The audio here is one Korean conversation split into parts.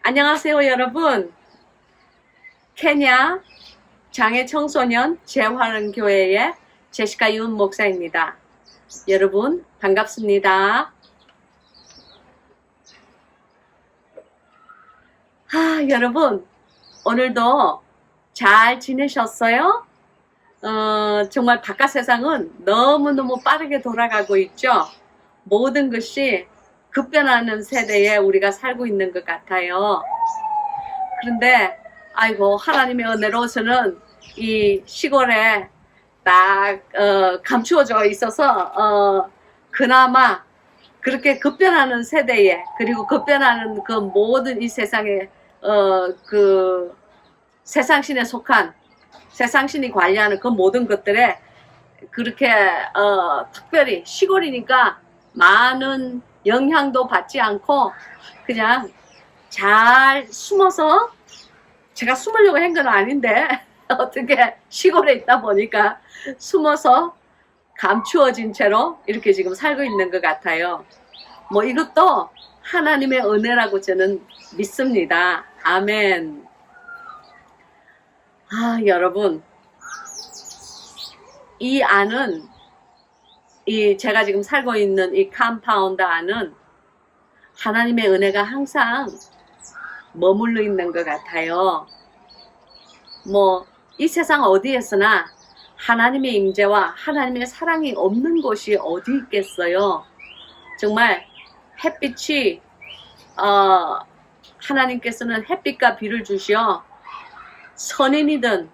안녕하세요, 여러분. 케냐 장애 청소년 재활은 교회의 제시카 윤 목사입니다. 여러분 반갑습니다. 여러분 오늘도 잘 지내셨어요? 정말 바깥 세상은 너무너무 빠르게 돌아가고 있죠. 모든 것이 급변하는 세대에 우리가 살고 있는 것 같아요. 그런데 아이고 하나님의 은혜로 저는 이 시골에 딱 감추어져 있어서 그나마 그렇게 급변하는 세대에, 그리고 급변하는 그 모든 이 세상에 그 세상신에 속한, 세상신이 관리하는 그 모든 것들에 그렇게 특별히 시골이니까 많은 영향도 받지 않고 그냥 잘 숨어서, 제가 숨으려고 한 건 아닌데 어떻게 시골에 있다 보니까 숨어서 감추어진 채로 이렇게 지금 살고 있는 것 같아요. 뭐 이것도 하나님의 은혜라고 저는 믿습니다. 아멘. 여러분, 이 안은, 이 제가 지금 살고 있는 이 컴파운드 안은 하나님의 은혜가 항상 머물러 있는 것 같아요. 뭐 이 세상 어디에서나 하나님의 임재와 하나님의 사랑이 없는 곳이 어디 있겠어요. 정말 햇빛이 하나님께서는 햇빛과 비를 주시어 선인이든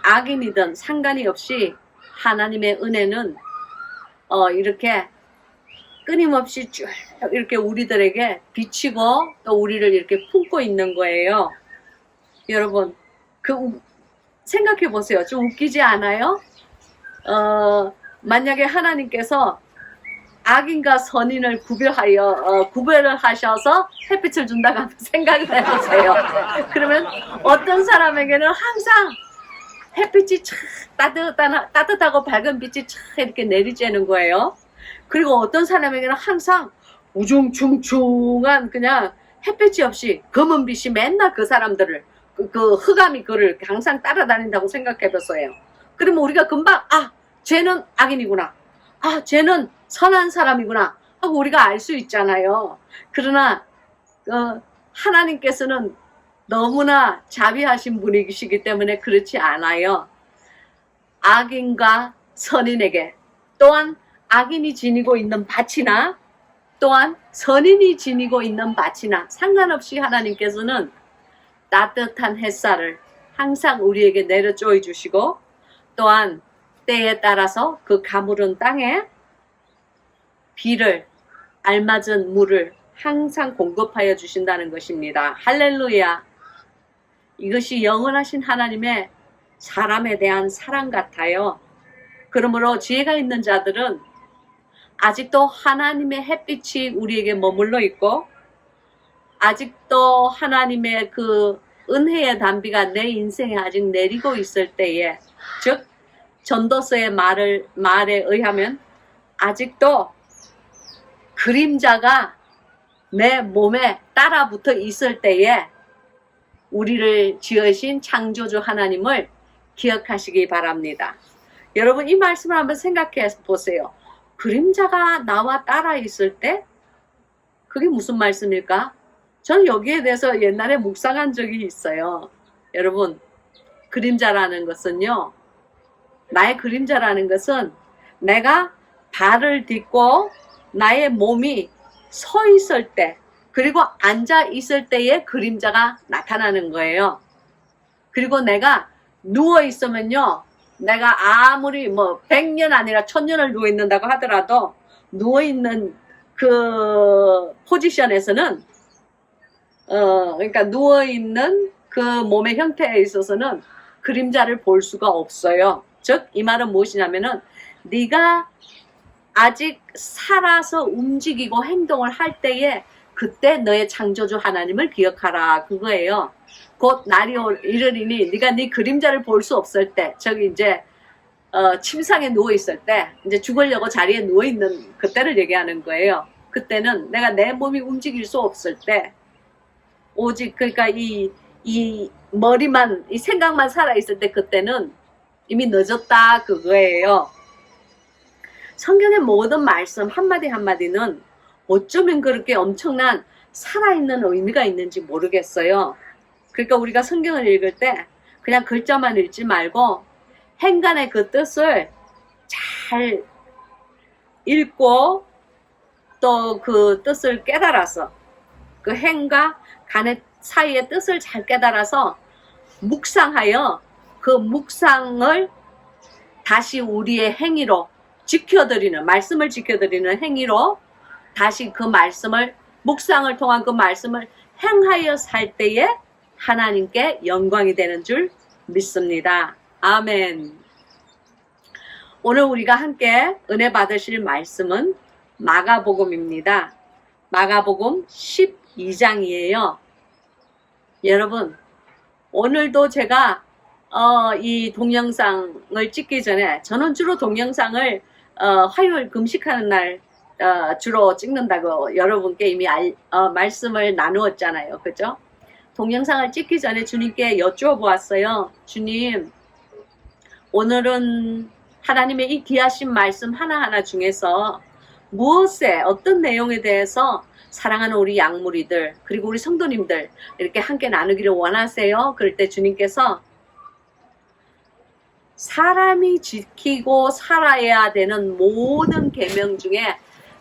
악인이든 상관이 없이 하나님의 은혜는 이렇게 끊임없이 쭉 이렇게 우리들에게 비치고 또 우리를 이렇게 품고 있는 거예요. 여러분 생각해 보세요. 좀 웃기지 않아요? 만약에 하나님께서 악인과 선인을 구별을 하셔서 햇빛을 준다고 생각을 해보세요. 그러면 어떤 사람에게는 항상 햇빛이 따뜻하고 밝은 빛이 이렇게 내리쬐는 거예요. 그리고 어떤 사람에게는 항상 우중충충한 그냥 햇빛이 없이 검은 빛이 맨날 그 사람들을, 그 흑암이 그를 항상 따라다닌다고 생각해봤어요. 그러면 우리가 금방 쟤는 악인이구나, 쟤는 선한 사람이구나 하고 우리가 알 수 있잖아요. 그러나 하나님께서는 너무나 자비하신 분이시기 때문에 그렇지 않아요. 악인과 선인에게, 또한 악인이 지니고 있는 밭이나 또한 선인이 지니고 있는 밭이나 상관없이 하나님께서는 따뜻한 햇살을 항상 우리에게 내려쪼여 주시고, 또한 때에 따라서 그 가물은 땅에 비를, 알맞은 물을 항상 공급하여 주신다는 것입니다. 할렐루야. 이것이 영원하신 하나님의 사람에 대한 사랑 같아요. 그러므로 지혜가 있는 자들은 아직도 하나님의 햇빛이 우리에게 머물러 있고, 아직도 하나님의 그 은혜의 단비가 내 인생에 아직 내리고 있을 때에, 즉 전도서의 말에 의하면 아직도 그림자가 내 몸에 따라붙어 있을 때에 우리를 지으신 창조주 하나님을 기억하시기 바랍니다. 여러분 이 말씀을 한번 생각해 보세요. 그림자가 나와 따라 있을 때 그게 무슨 말씀일까? 저는 여기에 대해서 옛날에 묵상한 적이 있어요. 여러분, 그림자라는 것은요, 나의 그림자라는 것은 내가 발을 딛고 나의 몸이 서 있을 때, 그리고 앉아 있을 때의 그림자가 나타나는 거예요. 그리고 내가 누워 있으면요, 내가 아무리 100년 아니라 1000년을 누워 있는다고 하더라도 누워 있는 그 포지션에서는 그러니까 누워 있는 그 몸의 형태에 있어서는 그림자를 볼 수가 없어요. 즉 이 말은 무엇이냐면은 네가 아직 살아서 움직이고 행동을 할 때에 그때 너의 창조주 하나님을 기억하라, 그거예요. 곧 날이 이르리니 네가 네 그림자를 볼 수 없을 때, 저기 이제 침상에 누워 있을 때, 이제 죽으려고 자리에 누워 있는 그때를 얘기하는 거예요. 그때는 내가 내 몸이 움직일 수 없을 때 오직 그러니까 이 머리만 이 생각만 살아 있을 때 그때는 이미 늦었다 그거예요. 성경의 모든 말씀 한마디 한마디는 어쩌면 그렇게 엄청난 살아있는 의미가 있는지 모르겠어요. 그러니까 우리가 성경을 읽을 때 그냥 글자만 읽지 말고 행간의 그 뜻을 잘 읽고 또 그 뜻을 깨달아서 그 행과 간의 사이의 뜻을 잘 깨달아서 묵상하여 그 묵상을 다시 우리의 행위로 지켜드리는, 말씀을 지켜드리는 행위로 다시 그 말씀을, 묵상을 통한 그 말씀을 행하여 살 때에 하나님께 영광이 되는 줄 믿습니다. 아멘. 오늘 우리가 함께 은혜 받으실 말씀은 마가복음입니다. 마가복음 12장이에요. 여러분, 오늘도 제가 이 동영상을 찍기 전에, 저는 주로 동영상을 화요일 금식하는 날 주로 찍는다고 여러분께 이미 말씀을 나누었잖아요. 그죠? 동영상을 찍기 전에 주님께 여쭈어보았어요. 주님, 오늘은 하나님의 이 귀하신 말씀 하나하나 중에서 무엇에, 어떤 내용에 대해서 사랑하는 우리 양무리들, 그리고 우리 성도님들 이렇게 함께 나누기를 원하세요? 그럴 때 주님께서 사람이 지키고 살아야 되는 모든 계명 중에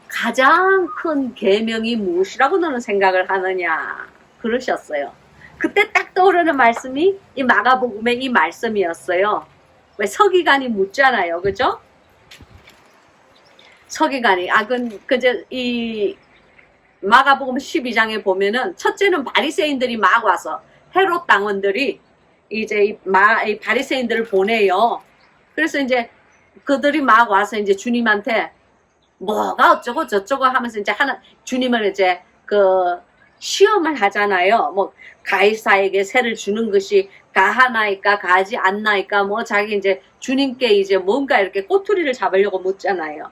가장 큰 계명이 무엇이라고 너는 생각을 하느냐 그러셨어요. 그때 딱 떠오르는 말씀이 이 마가복음의 이 말씀이었어요. 왜 서기관이 묻잖아요. 그죠? 서기관이 그저 이 마가복음 12장에 보면은 첫째는 바리새인들이 막 와서 헤롯 당원들이 이제 이 바리새인들을 보내요. 그래서 이제 그들이 막 와서 이제 주님한테 뭐가 어쩌고 저쩌고 하면서 이제 주님을 이제 그 시험을 하잖아요. 뭐 가이사에게 세를 주는 것이 가하나이까 가지 않나이까 뭐 자기 이제 주님께 이제 뭔가 이렇게 꼬투리를 잡으려고 묻잖아요.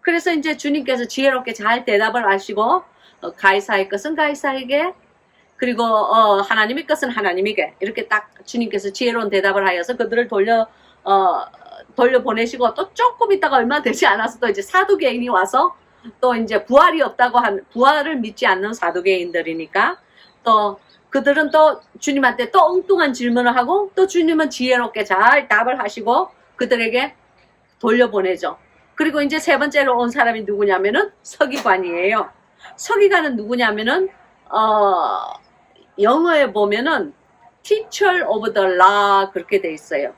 그래서 이제 주님께서 지혜롭게 잘 대답을 하시고 가이사의 것은 가이사에게, 그리고 하나님의 것은 하나님에게, 이렇게 딱 주님께서 지혜로운 대답을 하여서 그들을 돌려보내시고, 또 조금 있다가 얼마 되지 않아서 또 이제 사두개인이 와서 또 이제 부활이 없다고 부활을 믿지 않는 사두개인들이니까 또 그들은 또 주님한테 또 엉뚱한 질문을 하고 또 주님은 지혜롭게 잘 답을 하시고 그들에게 돌려보내죠. 그리고 이제 세 번째로 온 사람이 누구냐면은 서기관이에요. 서기관은 누구냐면은 영어에 보면은 teacher of the law 그렇게 돼 있어요.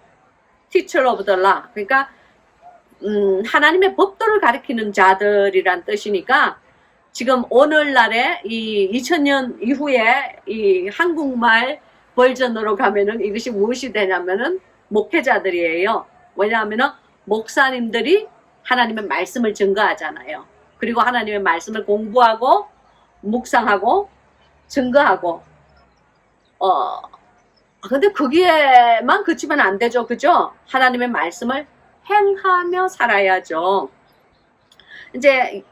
teacher of the law. 그러니까 하나님의 법도를 가리키는 자들이란 뜻이니까 지금 오늘날에 이 2000년 이후에 이 한국말 버전으로 가면은 이것이 무엇이 되냐면은 목회자들이에요. 왜냐하면은 목사님들이 하나님의 말씀을 증거하잖아요. 그리고 하나님의 말씀을 공부하고 묵상하고 증거하고 근데 거기에만 그치면 안 되죠. 그죠? 하나님의 말씀을 행하며 살아야죠. 이제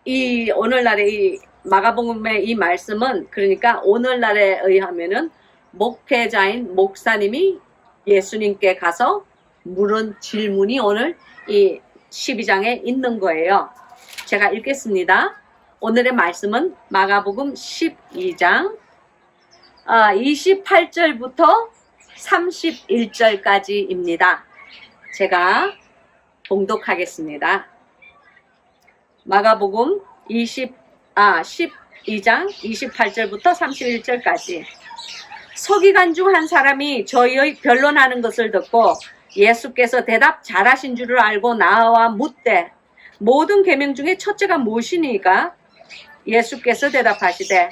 이 오늘날의 이 마가복음의 이 말씀은 그러니까 오늘날에 의하면은 목회자인 목사님이 예수님께 가서 물은 질문이 오늘 이 12장에 있는 거예요. 제가 읽겠습니다. 오늘의 말씀은 마가복음 12장 28절부터 31절까지입니다. 제가 봉독하겠습니다. 마가복음 12장 28절부터 31절까지. 서기관 중 한 사람이 저희의 변론하는 것을 듣고 예수께서 대답 잘하신 줄을 알고 나와 묻되 모든 계명 중에 첫째가 무엇이니까? 예수께서 대답하시되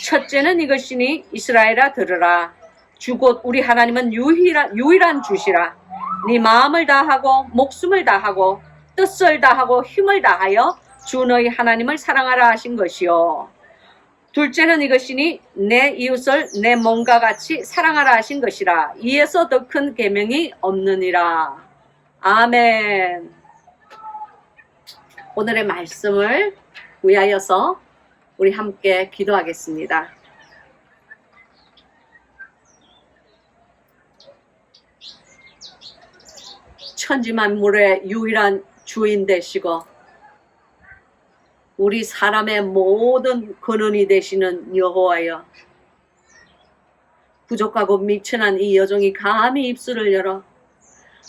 첫째는 이것이니 이스라엘아 들으라. 주 곧 우리 하나님은 유일한 주시라. 네 마음을 다하고 목숨을 다하고 뜻을 다하고 힘을 다하여 주 너희 하나님을 사랑하라 하신 것이요. 둘째는 이것이니 내 이웃을 내 몸과 같이 사랑하라 하신 것이라. 이에서 더 큰 계명이 없느니라. 아멘. 오늘의 말씀을 위하여서 우리 함께 기도하겠습니다. 천지만물의 유일한 주인 되시고 우리 사람의 모든 근원이 되시는 여호와여, 부족하고 미천한 이 여종이 감히 입술을 열어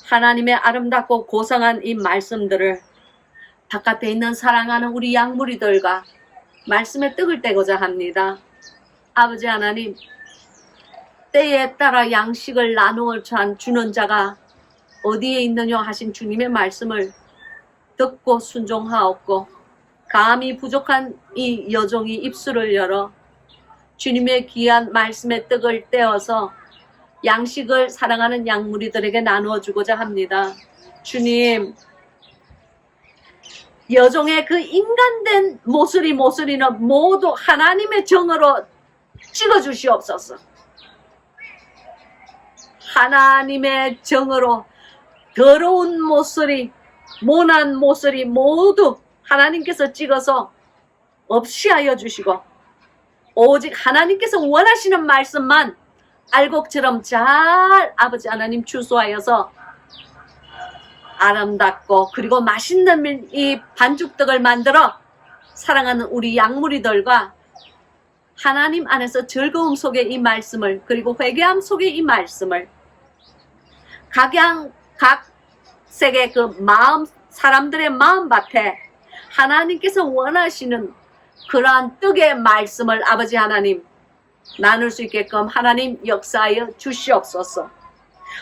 하나님의 아름답고 고상한 이 말씀들을 바깥에 있는 사랑하는 우리 양무리들과 말씀의 떡을 떼고자 합니다. 아버지 하나님, 때에 따라 양식을 나누어 주는 자가 어디에 있느냐 하신 주님의 말씀을 듣고 순종하옵고, 감히 부족한 이 여종이 입술을 열어 주님의 귀한 말씀의 떡을 떼어서 양식을 사랑하는 양무리들에게 나누어 주고자 합니다. 주님, 여종의 그 인간된 모서리는 모두 하나님의 정으로 찍어주시옵소서. 하나님의 정으로 더러운 모서리, 모난 모서리 모두 하나님께서 찍어서 없이 하여 주시고, 오직 하나님께서 원하시는 말씀만 알곡처럼 잘 아버지 하나님 추수하여서 아름답고 그리고 맛있는 이 반죽떡을 만들어 사랑하는 우리 양무리들과 하나님 안에서 즐거움 속에 이 말씀을, 그리고 회개함 속에 이 말씀을 각색의 그 마음, 사람들의 마음밭에 하나님께서 원하시는 그러한 떡의 말씀을 아버지 하나님 나눌 수 있게끔 하나님 역사하여 주시옵소서.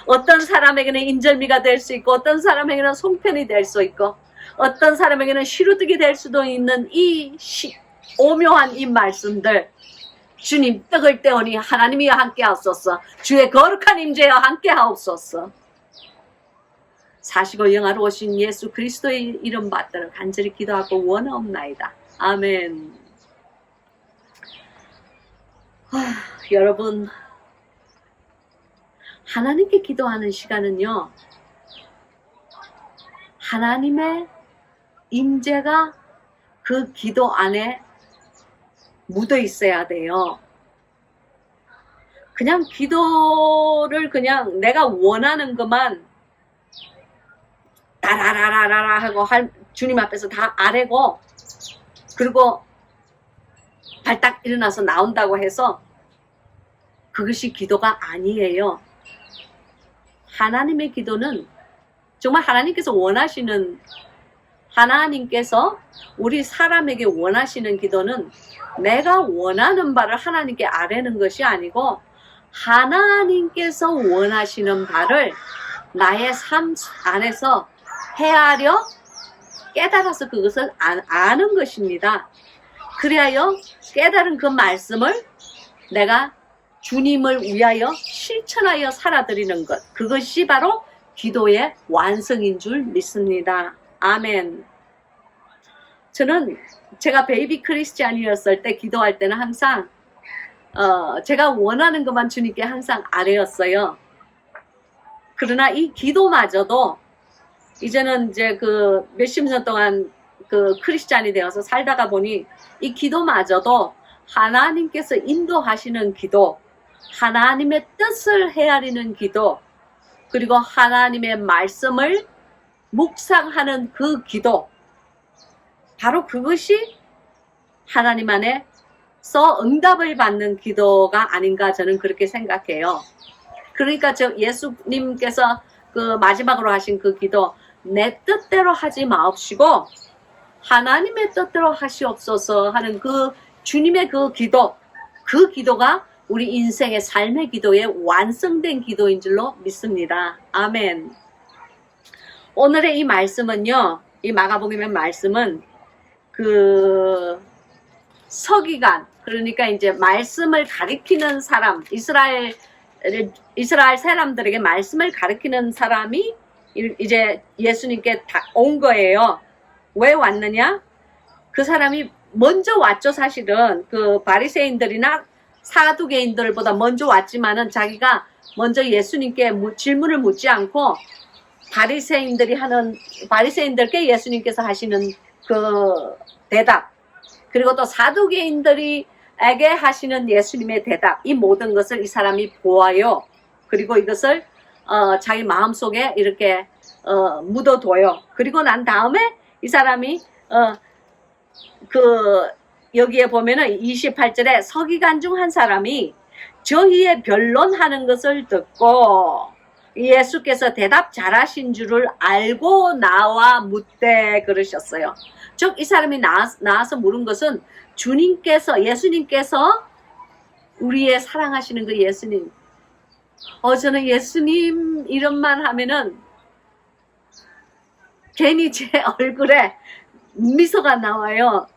어떤 사람에게는 인절미가 될 수 있고, 어떤 사람에게는 송편이 될 수 있고, 어떤 사람에게는 시루떡이 될 수도 있는 이 오묘한 이 말씀들, 주님 떡을 떼오니 하나님이 함께 하옵소서. 주의 거룩한 임재와 함께 하옵소서. 사시고 영화로우신 예수 그리스도의 이름 받들어 간절히 기도하고 원하옵나이다. 아멘. 여러분, 하나님께 기도하는 시간은요, 하나님의 임재가 그 기도 안에 묻어 있어야 돼요. 그냥 기도를 그냥 내가 원하는 것만 따라라라라 하고 주님 앞에서 다 아뢰고, 그리고 발딱 일어나서 나온다고 해서 그것이 기도가 아니에요. 하나님의 기도는 정말 하나님께서 원하시는, 하나님께서 우리 사람에게 원하시는 기도는 내가 원하는 바를 하나님께 아뢰는 것이 아니고, 하나님께서 원하시는 바를 나의 삶 안에서 헤아려 깨달아서 그것을 아는 것입니다. 그리하여 깨달은 그 말씀을 내가 주님을 위하여 실천하여 살아드리는 것, 그것이 바로 기도의 완성인 줄 믿습니다. 아멘. 저는 제가 베이비 크리스찬이었을 때 기도할 때는 항상 제가 원하는 것만 주님께 항상 아뢰었어요. 그러나 이 기도마저도 이제는 이제 그 몇십 년 동안 그 크리스찬이 되어서 살다가 보니 이 기도마저도 하나님께서 인도하시는 기도, 하나님의 뜻을 헤아리는 기도, 그리고 하나님의 말씀을 묵상하는 그 기도, 바로 그것이 하나님 안에서 응답을 받는 기도가 아닌가 저는 그렇게 생각해요. 그러니까 예수님께서 그 마지막으로 하신 그 기도, 내 뜻대로 하지 마옵시고 하나님의 뜻대로 하시옵소서 하는 그 주님의 그 기도, 그 기도가 우리 인생의 삶의 기도에 완성된 기도인 줄로 믿습니다. 아멘. 오늘의 이 말씀은요, 이 마가복음의 말씀은 그 서기관, 그러니까 이제 말씀을 가리키는 사람, 이스라엘 사람들에게 말씀을 가리키는 사람이 이제 예수님께 온 거예요. 왜 왔느냐? 그 사람이 먼저 왔죠. 사실은 그 바리새인들이나 사두개인들보다 먼저 왔지만은 자기가 먼저 예수님께 질문을 묻지 않고 바리새인들께 예수님께서 하시는 그 대답, 그리고 또 사두개인들에게 하시는 예수님의 대답, 이 모든 것을 이 사람이 보아요. 그리고 이것을 자기 마음속에 이렇게 묻어둬요. 그리고 난 다음에 이 사람이 여기에 보면은 28절에 서기관 중 한 사람이 저희의 변론하는 것을 듣고 예수께서 대답 잘하신 줄을 알고 나와 묻되 그러셨어요. 즉 이 사람이 나와서 물은 것은 예수님께서 우리의 사랑하시는 그 예수님. 저는 예수님 이름만 하면은 괜히 제 얼굴에 미소가 나와요.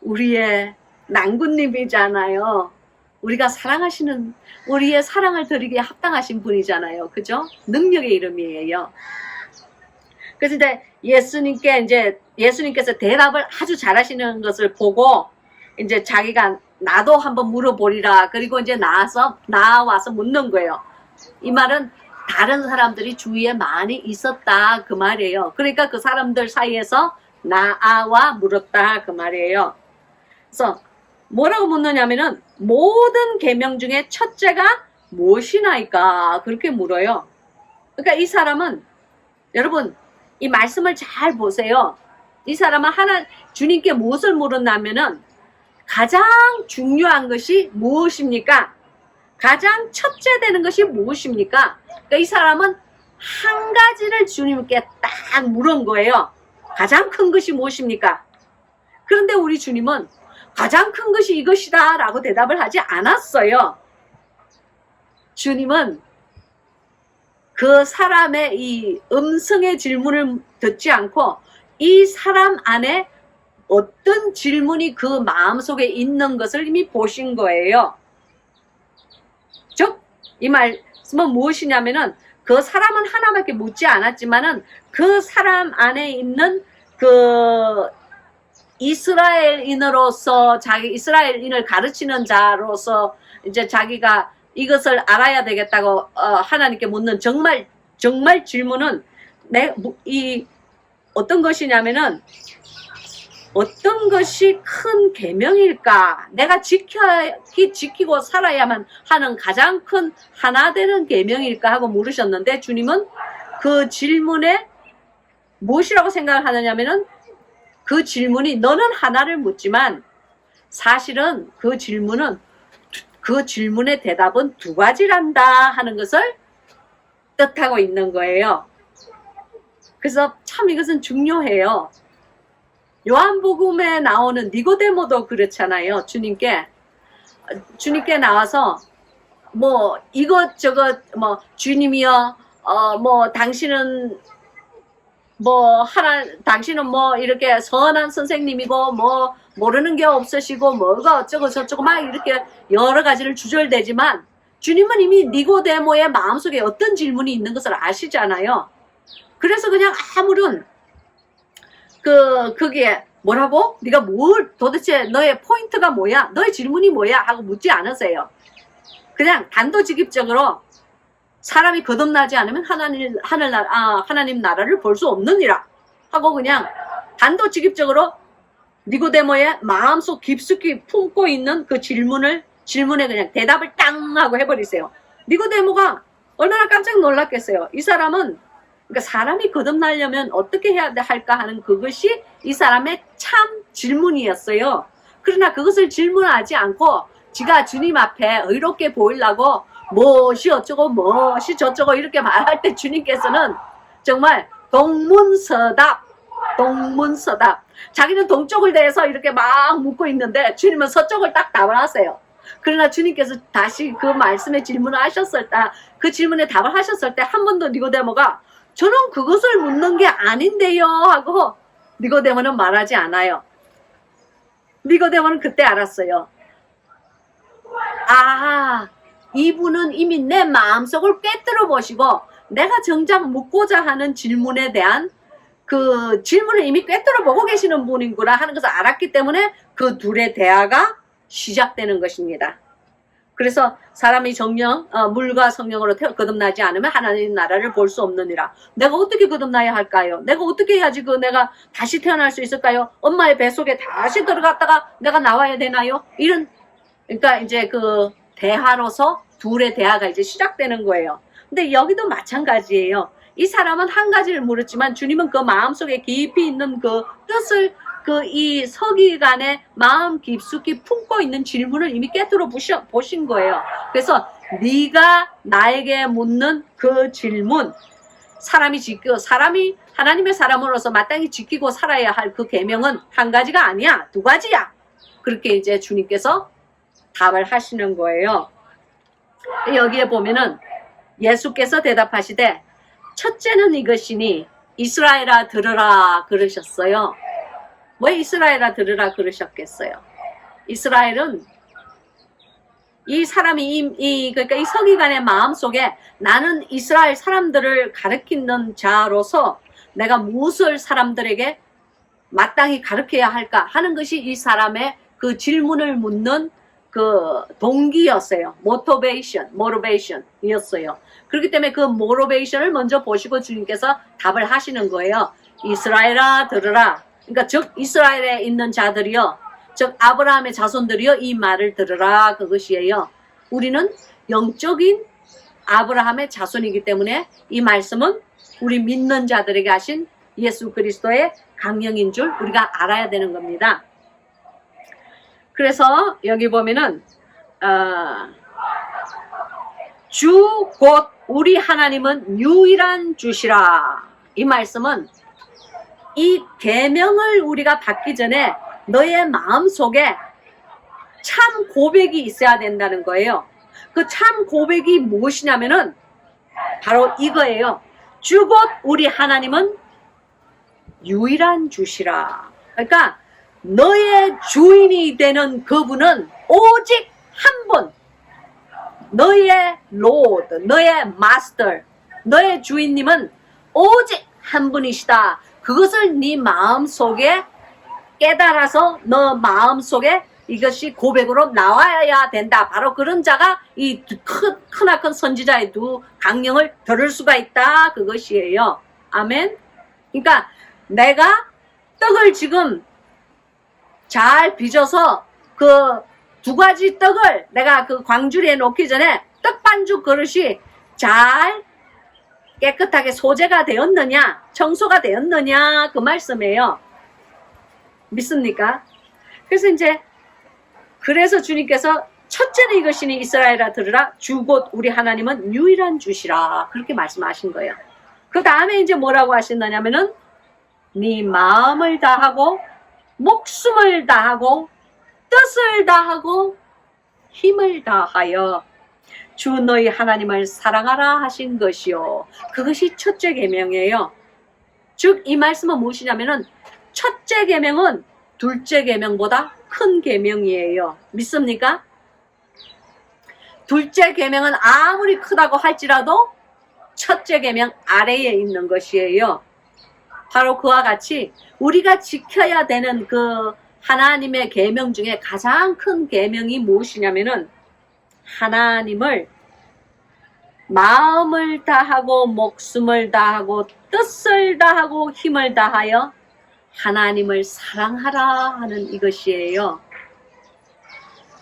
우리의 낭군님이잖아요. 우리가 사랑하시는, 우리의 사랑을 드리기에 합당하신 분이잖아요. 그죠? 능력의 이름이에요. 그래서 이제 예수님께서 대답을 아주 잘하시는 것을 보고 이제 자기가 나도 한번 물어보리라. 그리고 이제 나와서 묻는 거예요. 이 말은 다른 사람들이 주위에 많이 있었다 그 말이에요. 그러니까 그 사람들 사이에서 나와 물었다 그 말이에요. 그래서 뭐라고 묻느냐면은 모든 계명 중에 첫째가 무엇이나이까 그렇게 물어요. 그러니까 이 사람은 여러분 이 말씀을 잘 보세요. 이 사람은 주님께 무엇을 물었냐면은 가장 중요한 것이 무엇입니까? 가장 첫째 되는 것이 무엇입니까? 그러니까 이 사람은 한 가지를 주님께 딱 물은 거예요. 가장 큰 것이 무엇입니까? 그런데 우리 주님은 가장 큰 것이 이것이다 라고 대답을 하지 않았어요. 주님은 그 사람의 이 음성의 질문을 듣지 않고 이 사람 안에 어떤 질문이 그 마음속에 있는 것을 이미 보신 거예요. 즉, 이 말씀은 무엇이냐면은 그 사람은 하나밖에 묻지 않았지만은 그 사람 안에 있는 그 이스라엘인으로서 이스라엘인을 가르치는 자로서 이제 자기가 이것을 알아야 되겠다고 하나님께 묻는 정말 질문은 어떤 것이냐면은 어떤 것이 큰 계명일까? 내가 지키고 살아야만 하는 가장 큰 하나 되는 계명일까 하고 물으셨는데 주님은 그 질문에 무엇이라고 생각을 하느냐면은 그 질문이 너는 하나를 묻지만 사실은 그 질문의 대답은 두 가지란다 하는 것을 뜻하고 있는 거예요. 그래서 참 이것은 중요해요. 요한복음에 나오는 니고데모도 그렇잖아요. 주님께 나와서 뭐 이것저것 뭐 주님이여 당신은 당신은 뭐 이렇게 선한 선생님이고 뭐 모르는 게 없으시고 뭐가 어쩌고 저쩌고 막 이렇게 여러 가지를 주절대지만 주님은 이미 니고데모의 마음속에 어떤 질문이 있는 것을 아시잖아요. 그래서 그냥 아무런 그게 뭐라고? 네가 도대체 너의 포인트가 뭐야? 너의 질문이 뭐야? 하고 묻지 않으세요. 그냥 단도직입적으로 사람이 거듭나지 않으면 하나님 나라를 볼 수 없느니라 하고 그냥 단도직입적으로 니고데모의 마음속 깊숙이 품고 있는 그 질문에 그냥 대답을 땅 하고 해버리세요. 니고데모가 얼마나 깜짝 놀랐겠어요. 이 사람은 그러니까 사람이 거듭나려면 어떻게 해야 할까 하는 그것이 이 사람의 참 질문이었어요. 그러나 그것을 질문하지 않고 지가 주님 앞에 의롭게 보이려고 무엇이 어쩌고 무엇이 저쩌고 이렇게 말할 때 주님께서는 정말 동문서답 자기는 동쪽을 대해서 이렇게 막 묻고 있는데 주님은 서쪽을 딱 답을 하세요. 그러나 주님께서 다시 그 말씀에 질문을 하셨을 때 그 질문에 답을 하셨을 때 한 번 더 니고데모가 저는 그것을 묻는 게 아닌데요 하고 니고데모는 말하지 않아요. 니고데모는 그때 알았어요. 이분은 이미 내 마음속을 꿰뚫어 보시고 내가 정작 묻고자 하는 질문에 대한 그 질문을 이미 꿰뚫어 보고 계시는 분이구나 하는 것을 알았기 때문에 그 둘의 대화가 시작되는 것입니다. 그래서 사람이 물과 성령으로 거듭나지 않으면 하나님 나라를 볼 수 없느니라. 내가 어떻게 거듭나야 할까요? 내가 어떻게 해야지 내가 다시 태어날 수 있을까요? 엄마의 뱃속에 다시 들어갔다가 내가 나와야 되나요? 그러니까 이제 그 대화로서 둘의 대화가 이제 시작되는 거예요. 근데 여기도 마찬가지예요. 이 사람은 한 가지를 물었지만 주님은 그 마음속에 깊이 있는 그 뜻을 이 서기관의 마음 깊숙이 품고 있는 질문을 이미 깨뜨려 보신 거예요. 그래서 네가 나에게 묻는 그 질문, 사람이 하나님의 사람으로서 마땅히 지키고 살아야 할 그 계명은 한 가지가 아니야, 두 가지야. 그렇게 이제 주님께서 답을 하시는 거예요. 여기에 보면은 예수께서 대답하시되 첫째는 이것이니 이스라엘아 들으라 그러셨어요. 왜 이스라엘아 들으라 그러셨겠어요? 이스라엘은 이 사람이 그러니까 이 서기관의 마음속에 나는 이스라엘 사람들을 가르치는 자로서 내가 무엇을 사람들에게 마땅히 가르쳐야 할까 하는 것이 이 사람의 그 질문을 묻는 그 동기였어요. motivation이었어요. 그렇기 때문에 그 motivation을 먼저 보시고 주님께서 답을 하시는 거예요. 이스라엘아 들으라. 그러니까 즉 이스라엘에 있는 자들이요, 즉 아브라함의 자손들이요, 이 말을 들으라 그것이에요. 우리는 영적인 아브라함의 자손이기 때문에 이 말씀은 우리 믿는 자들에게 하신 예수 그리스도의 강령인 줄 우리가 알아야 되는 겁니다. 그래서 여기 보면은 주 곧 우리 하나님은 유일한 주시라. 이 말씀은 이 계명을 우리가 받기 전에 너의 마음속에 참 고백이 있어야 된다는 거예요. 그 참 고백이 무엇이냐면은 바로 이거예요. 주 곧 우리 하나님은 유일한 주시라. 그러니까 너의 주인이 되는 그분은 오직 한 분, 너의 로드, 너의 마스터, 너의 주인님은 오직 한 분이시다. 그것을 네 마음속에 깨달아서 너 마음속에 이것이 고백으로 나와야 된다. 바로 그런 자가 이 크나큰 선지자의 두 강령을 들을 수가 있다. 그것이에요. 아멘. 그러니까 내가 떡을 지금 잘 빚어서 그 두 가지 떡을 내가 그 광주리에 놓기 전에 떡 반죽 그릇이 잘 깨끗하게 소재가 되었느냐, 청소가 되었느냐, 그 말씀이에요. 믿습니까? 그래서 주님께서 첫째는 이것이니 이스라엘아 들으라. 주 곧 우리 하나님은 유일한 주시라. 그렇게 말씀하신 거예요. 그 다음에 이제 뭐라고 하신다냐면은 네 마음을 다하고 목숨을 다하고 뜻을 다하고 힘을 다하여 주 너희 하나님을 사랑하라 하신 것이요. 그것이 첫째 계명이에요. 즉 이 말씀은 무엇이냐면은 첫째 계명은 둘째 계명보다 큰 계명이에요. 믿습니까? 둘째 계명은 아무리 크다고 할지라도 첫째 계명 아래에 있는 것이에요. 바로 그와 같이 우리가 지켜야 되는 그 하나님의 계명 중에 가장 큰 계명이 무엇이냐면은 하나님을 마음을 다하고 목숨을 다하고 뜻을 다하고 힘을 다하여 하나님을 사랑하라 하는 이것이에요.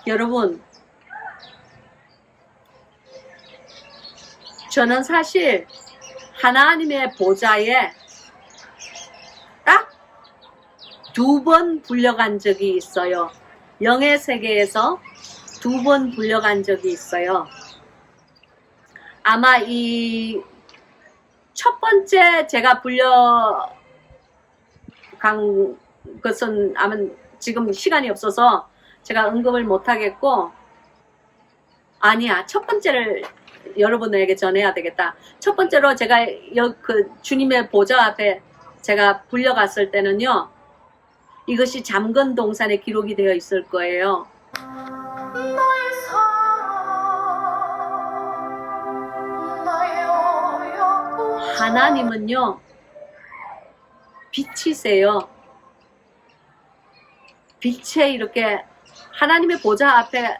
여러분, 저는 사실 하나님의 보좌에 딱 2번 불려간 적이 있어요. 영의 세계에서 2번 불려간 적이 있어요. 아마 이 첫 번째 제가 불려간 것은 아마 지금 시간이 없어서 제가 언급을 못하겠고, 아니야, 첫 번째를 여러분에게 전해야 되겠다. 첫 번째로 제가 그 주님의 보좌 앞에 제가 불려갔을 때는요, 이것이 잠건 동산에 기록이 되어 있을 거예요. 하나님은요, 빛이세요. 빛에 이렇게 하나님의 보좌 앞에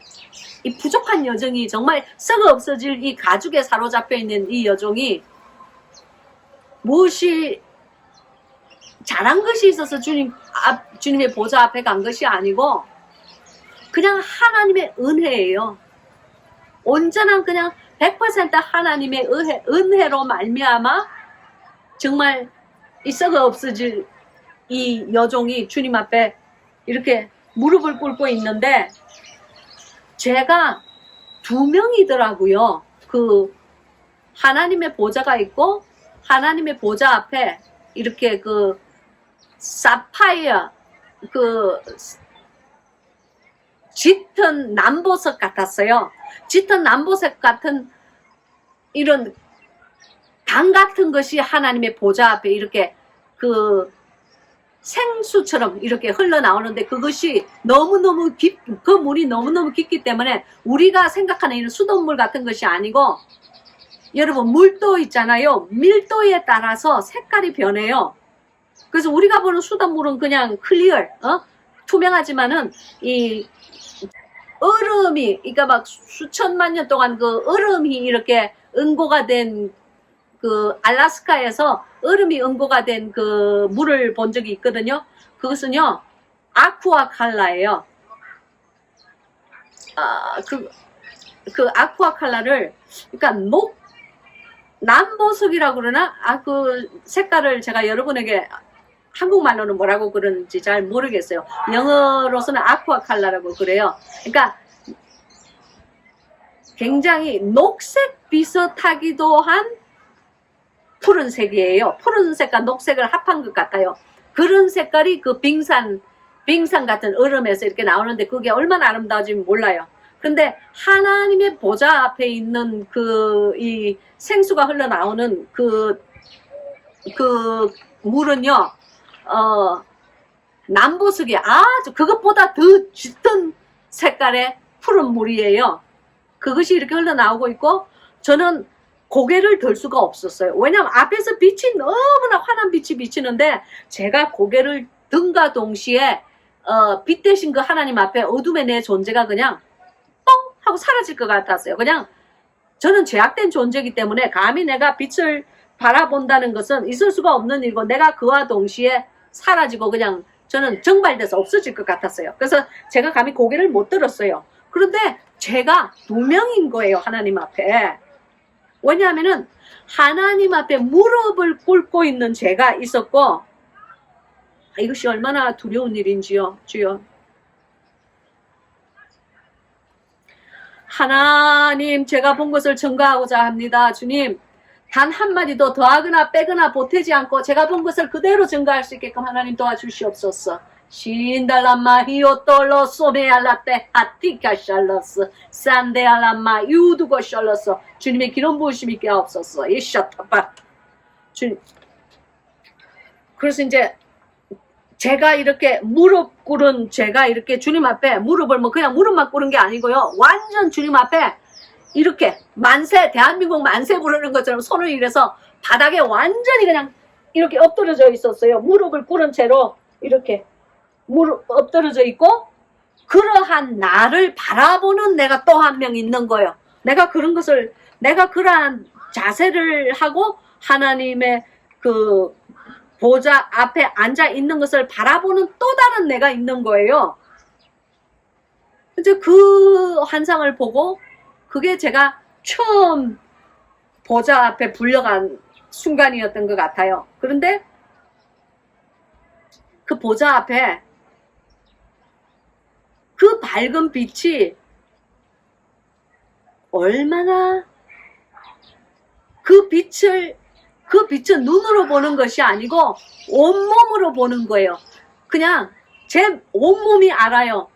이 부족한 여정이 정말 썩어 없어질 이 가죽에 사로잡혀 있는 이 여종이 무엇이 잘한 것이 있어서 주님의 보좌 앞에 간 것이 아니고 그냥 하나님의 은혜예요. 온전한 그냥 100% 하나님의 은혜로 말미암아 정말 이 썩어 없어질 이 여종이 주님 앞에 이렇게 무릎을 꿇고 있는데 제가 2명이더라고요. 그 하나님의 보좌가 있고 하나님의 보좌 앞에 이렇게 그 사파이어 그 짙은 남보석 같았어요. 짙은 남보석 같은 이런 강 같은 것이 하나님의 보좌 앞에 이렇게 그 생수처럼 이렇게 흘러나오는데 그것이 너무너무 그 물이 너무너무 깊기 때문에 우리가 생각하는 이런 수돗물 같은 것이 아니고 여러분 물도 있잖아요. 밀도에 따라서 색깔이 변해요. 그래서 우리가 보는 수돗물은 그냥 클리어, 투명하지만은 이 얼음이, 그러니까 막 수천만 년 동안 그 얼음이 이렇게 응고가 된 그 알라스카에서 얼음이 응고가 된 그 물을 본 적이 있거든요. 그것은요, 아쿠아 칼라예요. 그 아쿠아 칼라를, 그러니까 남보석이라고 그러나? 그 색깔을 제가 여러분에게 한국말로는 뭐라고 그러는지 잘 모르겠어요. 영어로서는 아쿠아 칼라라고 그래요. 그러니까 굉장히 녹색 비슷하기도 한 푸른색이에요. 푸른색과 녹색을 합한 것 같아요. 그런 색깔이 그 빙산 같은 얼음에서 이렇게 나오는데 그게 얼마나 아름다운지 몰라요. 근데 하나님의 보좌 앞에 있는 이 생수가 흘러나오는 그 물은요, 남보석이 아주 그것보다 더 짙은 색깔의 푸른 물이에요. 그것이 이렇게 흘러나오고 있고 저는 고개를 들 수가 없었어요. 왜냐하면 앞에서 빛이 너무나 환한 빛이 비치는데 제가 고개를 든과 동시에 빛 대신 그 하나님 앞에 어둠의 내 존재가 그냥 뻥 하고 사라질 것 같았어요. 그냥 저는 죄악된 존재이기 때문에 감히 내가 빛을 바라본다는 것은 있을 수가 없는 일이고 내가 그와 동시에 사라지고 그냥 저는 정발돼서 없어질 것 같았어요. 그래서 제가 감히 고개를 못 들었어요. 그런데 제가 2명인 거예요. 하나님 앞에. 왜냐하면은 하나님 앞에 무릎을 꿇고 있는 제가 있었고 이것이 얼마나 두려운 일인지요. 주여. 하나님 제가 본 것을 증거하고자 합니다. 주님 단 한마디도 더하거나 빼거나 보태지 않고 제가 본 것을 그대로 증거할 수 있게끔 하나님 도와주시옵소서. 신달람마 히오톨로 소메알라테 하티카 샬러스 산데알람마 유두고 샬러스 주님의 기름 부으심 있게 하옵소서. 이샤타파 주님. 그래서 이제 제가 이렇게 무릎 꿇은 제가 이렇게 주님 앞에 무릎을 뭐 그냥 무릎만 꿇은 게 아니고요. 완전 주님 앞에 이렇게 만세 대한민국 만세 부르는 것처럼 손을 이래서 바닥에 완전히 그냥 이렇게 엎드려져 있었어요. 무릎을 꿇은 채로 이렇게 무릎 엎드려져 있고 그러한 나를 바라보는 내가 또 한 명 있는 거예요. 내가 그러한 자세를 하고 하나님의 그 보좌 앞에 앉아 있는 것을 바라보는 또 다른 내가 있는 거예요. 이제 그 환상을 보고 그게 제가 처음 보좌 앞에 불려간 순간이었던 것 같아요. 그런데 그 보좌 앞에 그 밝은 빛이 얼마나 그 빛은 눈으로 보는 것이 아니고 온몸으로 보는 거예요. 그냥 제 온몸이 알아요.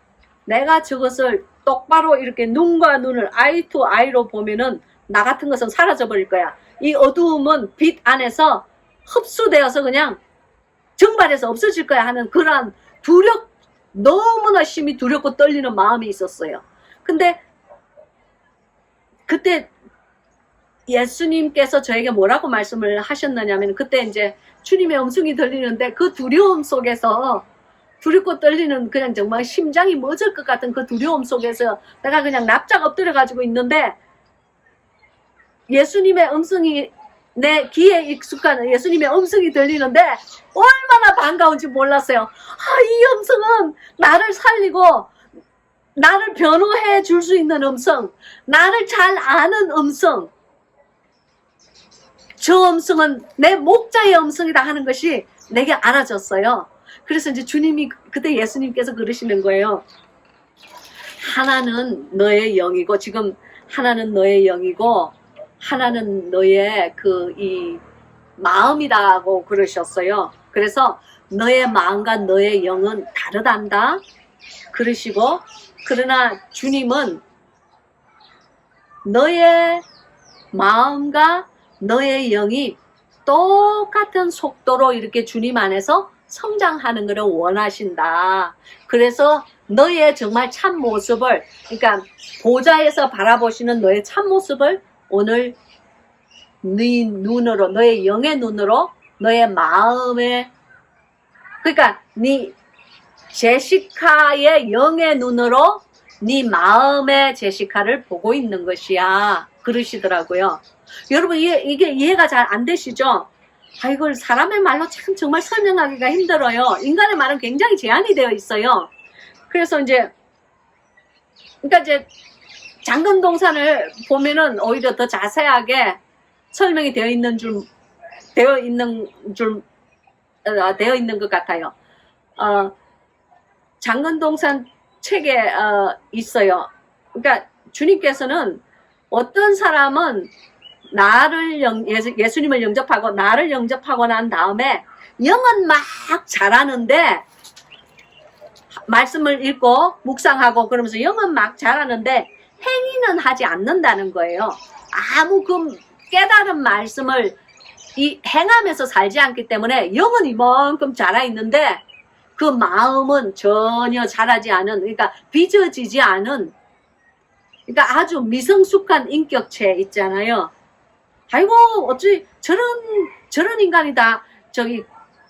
내가 저것을 똑바로 이렇게 눈과 눈을 아이 투 아이로 보면은 나 같은 것은 사라져 버릴 거야. 이 어두움은 빛 안에서 흡수되어서 그냥 증발해서 없어질 거야 하는 그러한 너무나 심히 두렵고 떨리는 마음이 있었어요. 근데 그때 예수님께서 저에게 뭐라고 말씀을 하셨느냐면 그때 이제 주님의 음성이 들리는데 그 두려움 속에서 두렵고 떨리는 그냥 정말 심장이 멎을 것 같은 그 두려움 속에서 내가 그냥 납작 엎드려 가지고 있는데 예수님의 음성이 내 귀에 익숙한 예수님의 음성이 들리는데 얼마나 반가운지 몰랐어요. 이 음성은 나를 살리고 나를 변호해 줄 수 있는 음성, 나를 잘 아는 음성. 저 음성은 내 목자의 음성이다 하는 것이 내게 알아졌어요. 그래서 이제 주님이 그때 예수님께서 그러시는 거예요. 하나는 너의 영이고, 지금 하나는 너의 영이고 하나는 너의 이 마음이라고 그러셨어요. 그래서 너의 마음과 너의 영은 다르단다 그러시고, 그러나 주님은 너의 마음과 너의 영이 똑같은 속도로 이렇게 주님 안에서 성장하는 것을 원하신다. 그래서 너의 정말 참 모습을, 그러니까 보좌에서 바라보시는 너의 참 모습을 오늘 네 눈으로, 너의 영의 눈으로, 너의 마음의, 그러니까 네 제시카의 영의 눈으로 네 마음의 제시카를 보고 있는 것이야 그러시더라고요. 여러분 이게 이해가 잘 안 되시죠? 이걸 사람의 말로 참 정말 설명하기가 힘들어요. 인간의 말은 굉장히 제한이 되어 있어요. 그래서 그러니까 이제 장근동산을 보면은 오히려 더 자세하게 설명이 되어 있는 것 같아요. 장근동산 책에 있어요. 그러니까 주님께서는 어떤 사람은 예수님을 영접하고 나를 영접하고 난 다음에 영은 막 잘하는데, 말씀을 읽고 묵상하고 그러면서 영은 막 잘하는데 행위는 하지 않는다는 거예요. 아무 깨달은 말씀을 행하면서 살지 않기 때문에 영은 이만큼 자라있는데 그 마음은 전혀 자라지 않은, 그러니까 빚어지지 않은, 그러니까 아주 미성숙한 인격체 있잖아요. 아이고 어찌 저런 인간이다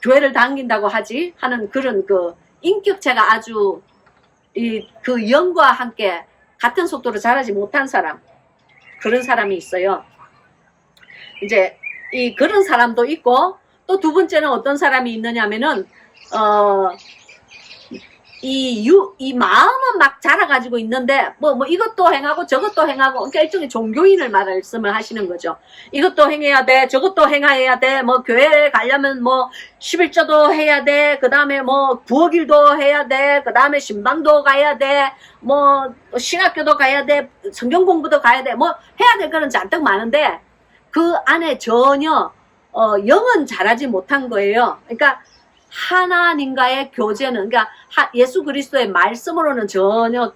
교회를 다닌다고 하지 하는 그런 인격체가 아주 그 영과 함께 같은 속도로 자라지 못한 사람, 그런 사람이 있어요. 이제 그런 사람도 있고, 또 두 번째는 어떤 사람이 있느냐면은 이 마음은 막 자라가지고 있는데 뭐 이것도 행하고 저것도 행하고, 그러니까 일종의 종교인을 말씀을 하시는 거죠. 이것도 행해야 돼, 저것도 행해야 돼, 뭐 교회에 가려면 뭐 11조도 해야 돼, 그 다음에 뭐 부엌일도 해야 돼, 그 다음에 신방도 가야 돼, 뭐 신학교도 가야 돼, 성경 공부도 가야 돼, 뭐 해야 될 거는 잔뜩 많은데 그 안에 전혀 영은 자라지 못한 거예요. 그러니까 하나님과의 교제는, 그러니까 예수 그리스도의 말씀으로는 전혀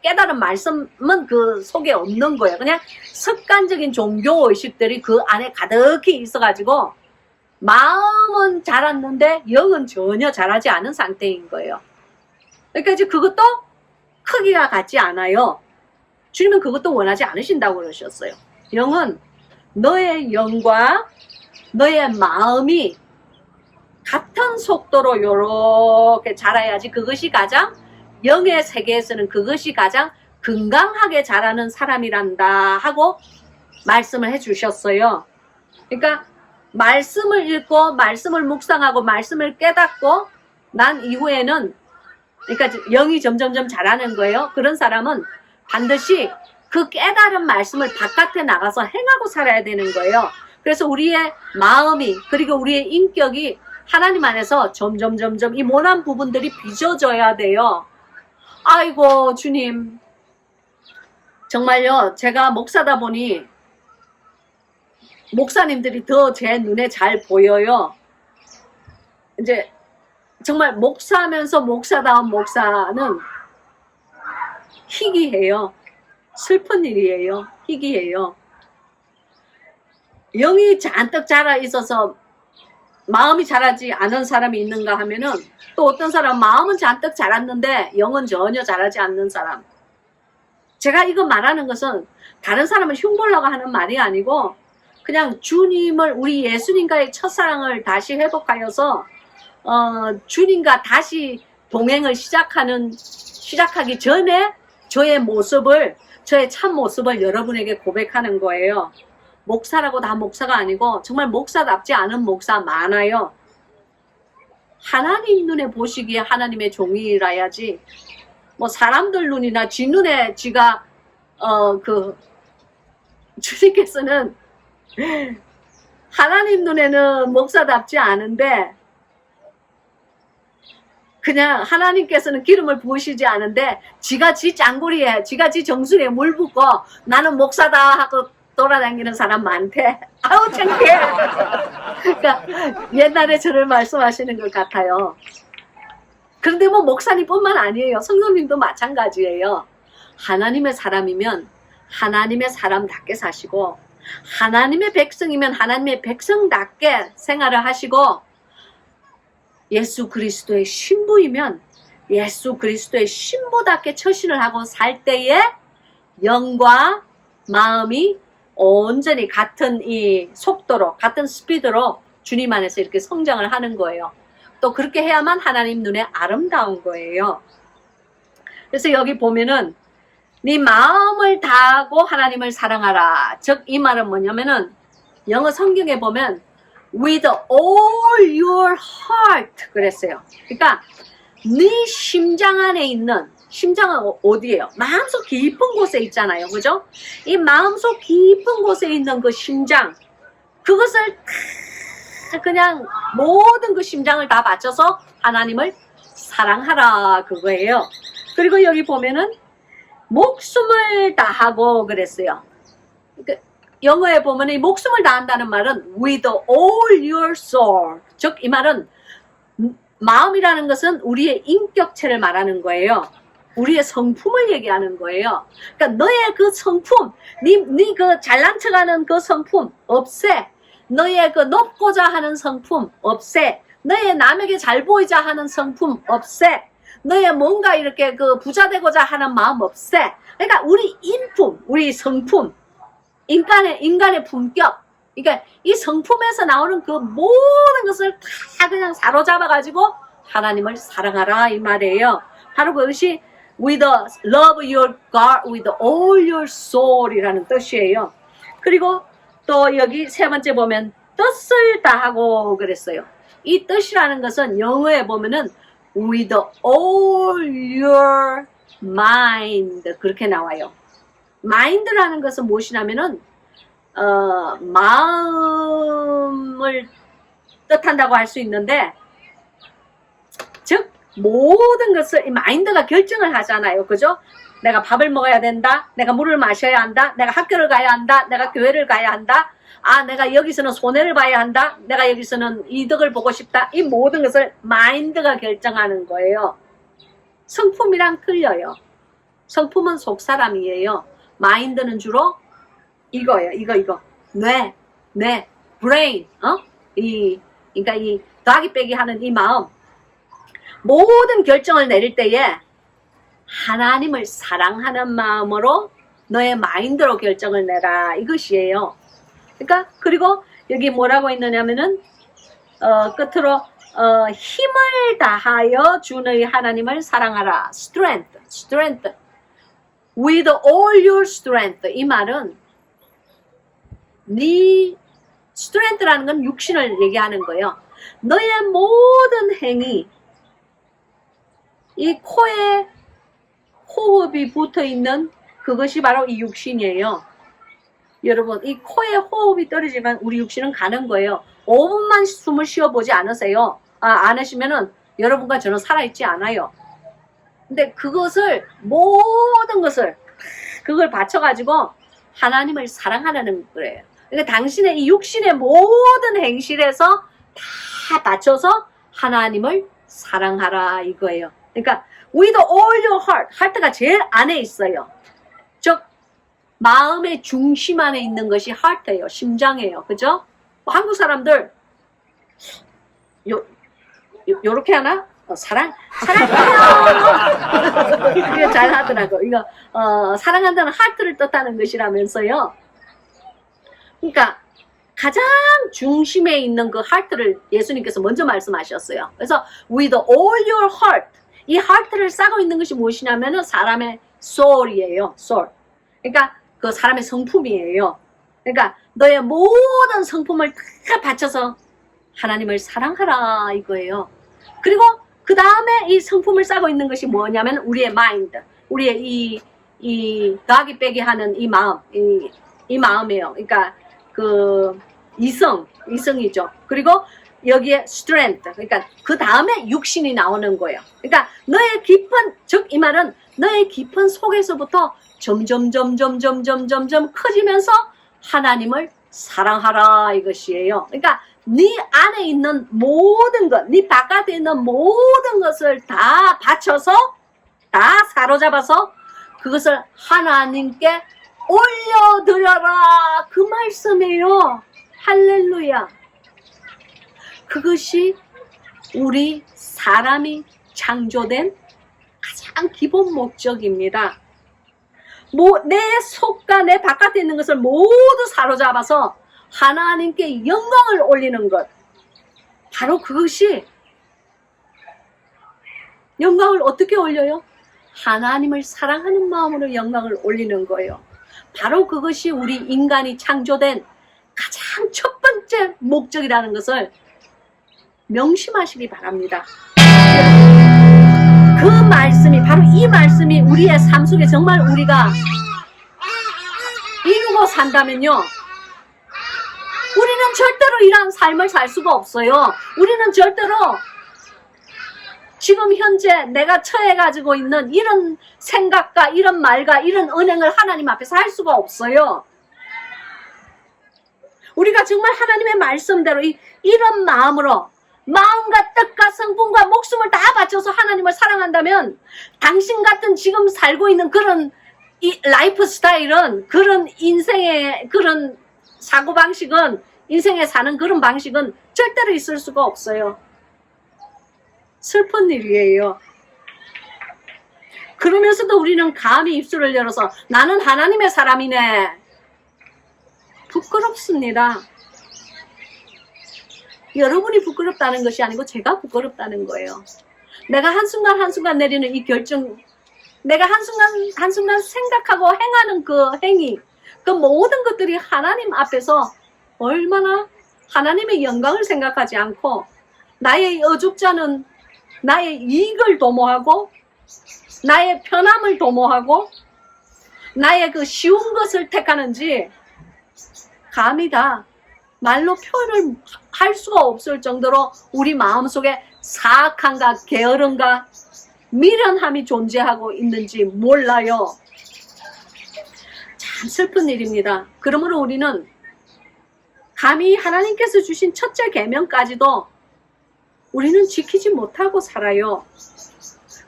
깨달은 말씀은 그 속에 없는 거예요. 그냥 습관적인 종교 의식들이 그 안에 가득히 있어가지고 마음은 자랐는데 영은 전혀 자라지 않은 상태인 거예요. 그러니까 이제 그것도 크기가 같지 않아요. 주님은 그것도 원하지 않으신다고 그러셨어요. 영은 너의 영과 너의 마음이 같은 속도로 요렇게 자라야지 그것이 가장, 영의 세계에서는 그것이 가장 건강하게 자라는 사람이란다 하고 말씀을 해주셨어요. 그러니까 말씀을 읽고 말씀을 묵상하고 말씀을 깨닫고 난 이후에는, 그러니까 영이 점점점 자라는 거예요. 그런 사람은 반드시 그 깨달은 말씀을 바깥에 나가서 행하고 살아야 되는 거예요. 그래서 우리의 마음이, 그리고 우리의 인격이 하나님 안에서 점점 이 모난 부분들이 빚어져야 돼요. 아이고 주님, 정말요, 제가 목사다 보니 목사님들이 더 제 눈에 잘 보여요. 이제 정말 목사면서 목사다운 목사는 희귀해요. 슬픈 일이에요. 희귀해요. 영이 잔뜩 자라 있어서 마음이 자라지 않은 사람이 있는가 하면은, 또 어떤 사람 마음은 잔뜩 자랐는데 영은 전혀 자라지 않는 사람. 제가 이거 말하는 것은 다른 사람을 흉보려고 하는 말이 아니고, 그냥 주님을, 우리 예수님과의 첫사랑을 다시 회복하여서 주님과 다시 동행을 시작하기 전에 저의 모습을, 저의 참 모습을 여러분에게 고백하는 거예요. 목사라고 다 목사가 아니고 정말 목사답지 않은 목사 많아요. 하나님 눈에 보시기에 하나님의 종이라야지, 뭐 사람들 눈이나 지 눈에 지가 주님께서는 하나님 눈에는 목사답지 않은데 그냥 하나님께서는 기름을 부으시지 않은데 지가 지 짱구리에 지가 지 정수리에 물 붓고 나는 목사다 하고 돌아다니는 사람 많대. 아우 창피해. 그러니까 옛날에 저를 말씀하시는 것 같아요. 그런데 뭐 목사님뿐만 아니에요. 성도님도 마찬가지예요. 하나님의 사람이면 하나님의 사람답게 사시고 하나님의 백성이면 하나님의 백성답게 생활을 하시고 예수 그리스도의 신부이면 예수 그리스도의 신부답게 처신을 하고 살 때에 영과 마음이 온전히 같은 이 속도로 같은 스피드로 주님 안에서 이렇게 성장을 하는 거예요. 또 그렇게 해야만 하나님 눈에 아름다운 거예요. 그래서 여기 보면은 네 마음을 다하고 하나님을 사랑하라. 즉 이 말은 뭐냐면은 영어 성경에 보면 with all your heart 그랬어요. 그러니까 네 심장 안에 있는 심장은 어디예요? 마음속 깊은 곳에 있잖아요. 그죠? 이 마음속 깊은 곳에 있는 그 심장 그것을 그냥 모든 그 심장을 다 바쳐서 하나님을 사랑하라 그거예요. 그리고 여기 보면은 목숨을 다하고 그랬어요. 그러니까 영어에 보면 이 목숨을 다한다는 말은 with all your soul. 즉 이 말은 마음이라는 것은 우리의 인격체를 말하는 거예요. 우리의 성품을 얘기하는 거예요. 그러니까 너의 그 성품, 네 그 잘난 척하는 그 성품 없애. 너의 그 높고자 하는 성품 없애. 너의 남에게 잘 보이자 하는 성품 없애. 너의 뭔가 이렇게 그 부자 되고자 하는 마음 없애. 그러니까 우리 인품, 우리 성품, 인간의 품격. 그러니까 이 성품에서 나오는 그 모든 것을 다 그냥 사로잡아가지고 하나님을 사랑하라 이 말이에요. 바로 그것이 with love your God with all your soul 이라는 뜻이에요. 그리고 또 여기 세 번째 보면 뜻을 다하고 그랬어요. 이 뜻이라는 것은 영어에 보면은 with all your mind 그렇게 나와요. mind라는 것은 무엇이냐면은 마음을 뜻한다고 할 수 있는데 즉 모든 것을 이 마인드가 결정을 하잖아요. 그죠? 내가 밥을 먹어야 된다. 내가 물을 마셔야 한다. 내가 학교를 가야 한다. 내가 교회를 가야 한다. 아, 내가 여기서는 손해를 봐야 한다. 내가 여기서는 이득을 보고 싶다. 이 모든 것을 마인드가 결정하는 거예요. 성품이랑 틀려요. 성품은 속사람이에요. 마인드는 주로 이거예요. 이거. 뇌, 브레인, 그러니까 이 더하기 빼기 하는 이 마음. 모든 결정을 내릴 때에 하나님을 사랑하는 마음으로 너의 마인드로 결정을 내라. 이것이에요. 그러니까, 그리고 여기 뭐라고 있느냐면은, 끝으로, 힘을 다하여 주의 하나님을 사랑하라. strength. with all your strength. 이 말은, 네, strength라는 건 육신을 얘기하는 거예요. 너의 모든 행위, 이 코에 호흡이 붙어 있는 그것이 바로 이 육신이에요. 여러분, 이 코에 호흡이 떨어지면 우리 육신은 가는 거예요. 5분만 숨을 쉬어보지 않으세요? 안 하시면은 여러분과 저는 살아있지 않아요. 근데 그것을, 모든 것을, 그걸 바쳐가지고 하나님을 사랑하라는 거예요. 그러니까 당신의 이 육신의 모든 행실에서 다 바쳐서 하나님을 사랑하라 이거예요. 그러니까 with all your heart가 제일 안에 있어요. 즉 마음의 중심 안에 있는 것이 heart예요. 심장이에요. 그죠? 한국 사람들 요렇게 하나? 사랑해요. 이거 잘 하더라고. 이거 사랑한다는 heart를 뜻하는 것이라면서요. 그러니까 가장 중심에 있는 그 heart를 예수님께서 먼저 말씀하셨어요. 그래서 with all your heart 이 heart를 싸고 있는 것이 무엇이냐면은 사람의 soul이에요. soul. 그러니까 그 사람의 성품이에요. 그러니까 너의 모든 성품을 다 바쳐서 하나님을 사랑하라 이거예요. 그리고 그 다음에 이 성품을 싸고 있는 것이 뭐냐면 우리의 mind, 우리의 이 더하기 빼기 하는 이 마음, 이 마음이에요. 그러니까 그 이성이죠. 그리고 여기에 strength, 그러니까 그 다음에 육신이 나오는 거예요. 그러니까 너의 깊은, 즉 이 말은 너의 깊은 속에서부터 점점 커지면서 하나님을 사랑하라 이것이에요. 그러니까 네 안에 있는 모든 것, 네 바깥에 있는 모든 것을 다 바쳐서, 다 사로잡아서 그것을 하나님께 올려드려라 그 말씀이에요. 할렐루야. 그것이 우리 사람이 창조된 가장 기본 목적입니다. 내 속과 내 바깥에 있는 것을 모두 사로잡아서 하나님께 영광을 올리는 것. 바로 그것이 영광을 어떻게 올려요? 하나님을 사랑하는 마음으로 영광을 올리는 거예요. 바로 그것이 우리 인간이 창조된 가장 첫 번째 목적이라는 것을 명심하시기 바랍니다. 그 말씀이, 바로 이 말씀이 우리의 삶 속에 정말 우리가 이루고 산다면요, 우리는 절대로 이러한 삶을 살 수가 없어요. 우리는 절대로 지금 현재 내가 처해가지고 있는 이런 생각과 이런 말과 이런 은행을 하나님 앞에서 할 수가 없어요. 우리가 정말 하나님의 말씀대로 이런 마음으로 마음과 뜻과 성품과 목숨을 다 바쳐서 하나님을 사랑한다면 당신 같은 지금 살고 있는 그런 이 라이프 스타일은, 그런 인생의 그런 사고방식은, 인생에 사는 그런 방식은 절대로 있을 수가 없어요. 슬픈 일이에요. 그러면서도 우리는 감히 입술을 열어서 나는 하나님의 사람이네. 부끄럽습니다. 여러분이 부끄럽다는 것이 아니고 제가 부끄럽다는 거예요. 내가 한순간 내리는 이 결정, 내가 한순간 생각하고 행하는 그 행위, 그 모든 것들이 하나님 앞에서 얼마나 하나님의 영광을 생각하지 않고 나의 어줍잖은 나의 이익을 도모하고 나의 편함을 도모하고 나의 그 쉬운 것을 택하는지 감히 다 말로 표현을 할 수가 없을 정도로 우리 마음속에 사악함과 게으름과 미련함이 존재하고 있는지 몰라요. 참 슬픈 일입니다. 그러므로 우리는 감히 하나님께서 주신 첫째 계명까지도 우리는 지키지 못하고 살아요.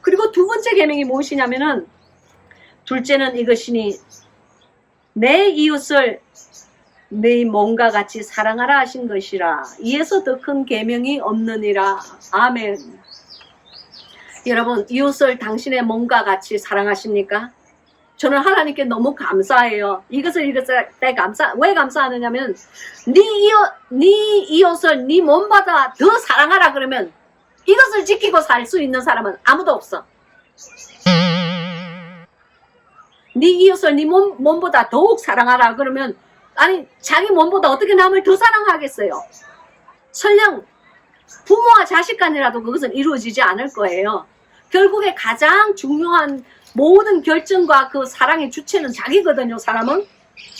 그리고 두 번째 계명이 무엇이냐면은, 둘째는 이것이니 내 이웃을 네 몸과 같이 사랑하라 하신 것이라. 이에서 더 큰 계명이 없느니라. 아멘. 여러분, 이웃을 당신의 몸과 같이 사랑하십니까? 저는 하나님께 너무 감사해요. 이것을 왜 감사하느냐면, 네 이웃을 네 몸보다 더 사랑하라 그러면 이것을 지키고 살 수 있는 사람은 아무도 없어. 네 이웃을 네 몸보다 더욱 사랑하라 그러면, 아니 자기 몸보다 어떻게 남을 더 사랑하겠어요? 설령 부모와 자식 간이라도 그것은 이루어지지 않을 거예요. 결국에 가장 중요한 모든 결정과 그 사랑의 주체는 자기거든요, 사람은.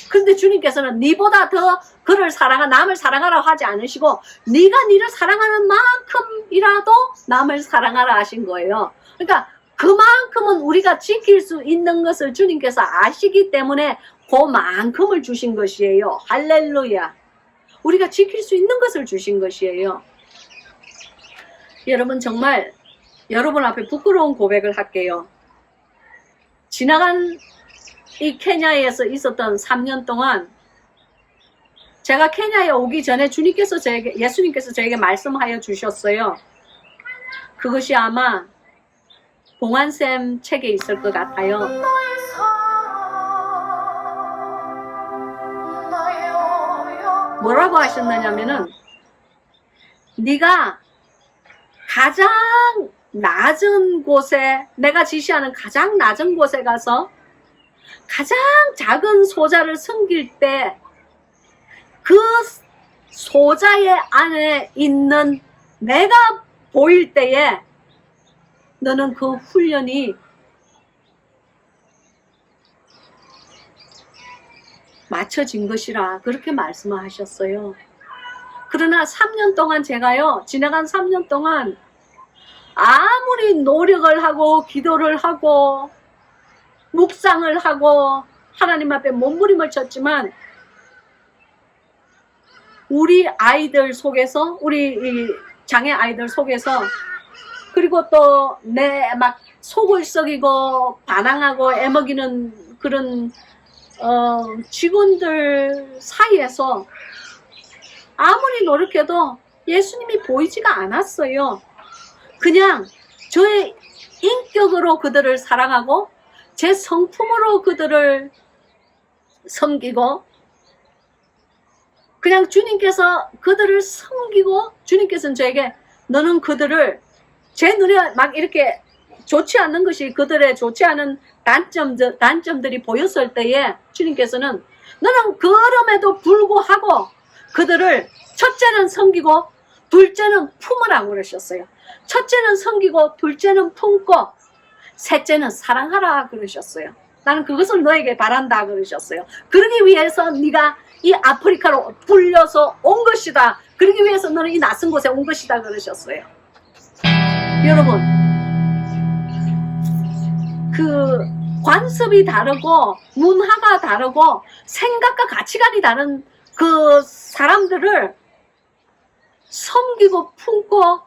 그런데 주님께서는 네보다 더 그를 남을 사랑하라고 하지 않으시고 네가 네를 사랑하는 만큼이라도 남을 사랑하라 하신 거예요. 그러니까 그만큼은 우리가 지킬 수 있는 것을 주님께서 아시기 때문에 그만큼을 주신 것이에요. 할렐루야. 우리가 지킬 수 있는 것을 주신 것이에요. 여러분, 정말 여러분 앞에 부끄러운 고백을 할게요. 지나간 이 케냐에서 있었던 3년 동안 제가 케냐에 오기 전에 예수님께서 저에게 말씀하여 주셨어요. 그것이 아마 봉환쌤 책에 있을 것 같아요. 뭐라고 하셨느냐면은, 네가 가장 낮은 곳에, 내가 지시하는 가장 낮은 곳에 가서 가장 작은 소자를 섬길 때 그 소자의 안에 있는 내가 보일 때에 너는 그 훈련이 맞춰진 것이라 그렇게 말씀하셨어요. 그러나 3년 동안 제가요, 지나간 3년 동안 아무리 노력을 하고 기도를 하고 묵상을 하고 하나님 앞에 몸부림을 쳤지만 우리 아이들 속에서, 우리 장애 아이들 속에서, 그리고 또 내 막 속을 썩이고 반항하고 애먹이는 그런 직원들 사이에서 아무리 노력해도 예수님이 보이지가 않았어요. 그냥 저의 인격으로 그들을 사랑하고 제 성품으로 그들을 섬기고, 그냥 주님께서 그들을 섬기고, 주님께서는 저에게 너는 그들을, 제 눈에 막 이렇게 좋지 않는 것이, 그들의 좋지 않은 단점들이 보였을 때에 주님께서는 너는 그럼에도 불구하고 그들을 첫째는 섬기고 둘째는 품으라고 그러셨어요. 첫째는 섬기고 둘째는 품고 셋째는 사랑하라 그러셨어요. 나는 그것을 너에게 바란다 그러셨어요. 그러기 위해서 네가 이 아프리카로 불려서 온 것이다. 그러기 위해서 너는 이 낯선 곳에 온 것이다 그러셨어요. 여러분, 그 관습이 다르고 문화가 다르고 생각과 가치관이 다른 그 사람들을 섬기고 품고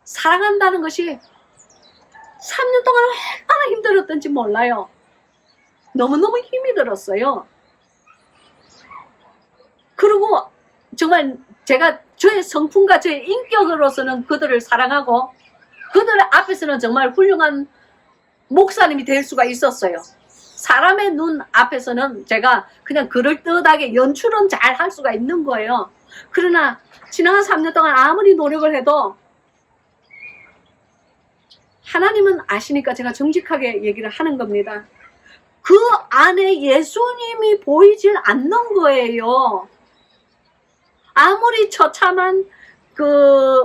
사랑한다는 것이 3년 동안 얼마나 힘들었던지 몰라요. 너무너무 힘이 들었어요. 그리고 정말 제가 저의 성품과 저의 인격으로서는 그들을 사랑하고 그들 앞에서는 정말 훌륭한 목사님이 될 수가 있었어요. 사람의 눈 앞에서는 제가 그냥 그럴듯하게 연출은 잘 할 수가 있는 거예요. 그러나 지난 3년 동안 아무리 노력을 해도 하나님은 아시니까 제가 정직하게 얘기를 하는 겁니다. 그 안에 예수님이 보이질 않는 거예요. 아무리 처참한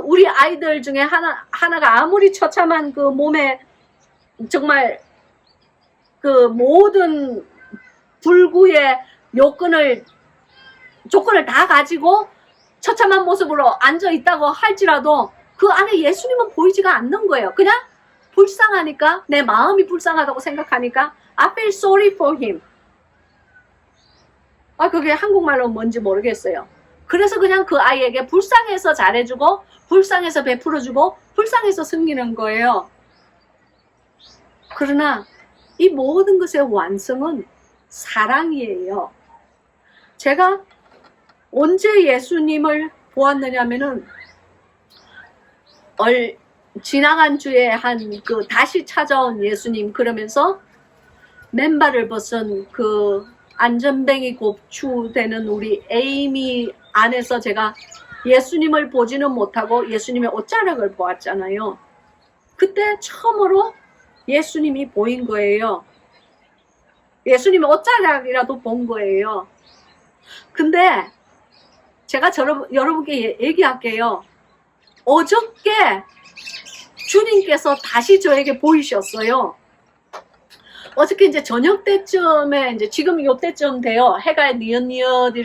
우리 아이들 중에 하나가 아무리 처참한 그 몸에 정말 그 모든 불구의 조건을 다 가지고 처참한 모습으로 앉아 있다고 할지라도 그 안에 예수님은 보이지가 않는 거예요. 그냥 불쌍하니까, 내 마음이 불쌍하다고 생각하니까 I feel sorry for him. 그게 한국말로 뭔지 모르겠어요. 그래서 그냥 그 아이에게 불쌍해서 잘해주고 불쌍해서 베풀어주고 불쌍해서 섬기는 거예요. 그러나 이 모든 것의 완성은 사랑이에요. 제가 언제 예수님을 보았느냐면은 지나간 주에 다시 찾아온 예수님, 그러면서 맨발을 벗은 그 안전뱅이 곱추되는 우리 에이미 안에서 제가 예수님을 보지는 못하고 예수님의 옷자락을 보았잖아요. 그때 처음으로 예수님이 보인 거예요. 예수님의 옷자락이라도 본 거예요. 근데 제가 여러분께 얘기할게요. 어저께 주님께서 다시 저에게 보이셨어요. 어저께 이제 저녁 때쯤에, 이제 지금 요때쯤 돼요. 해가 니엇니엇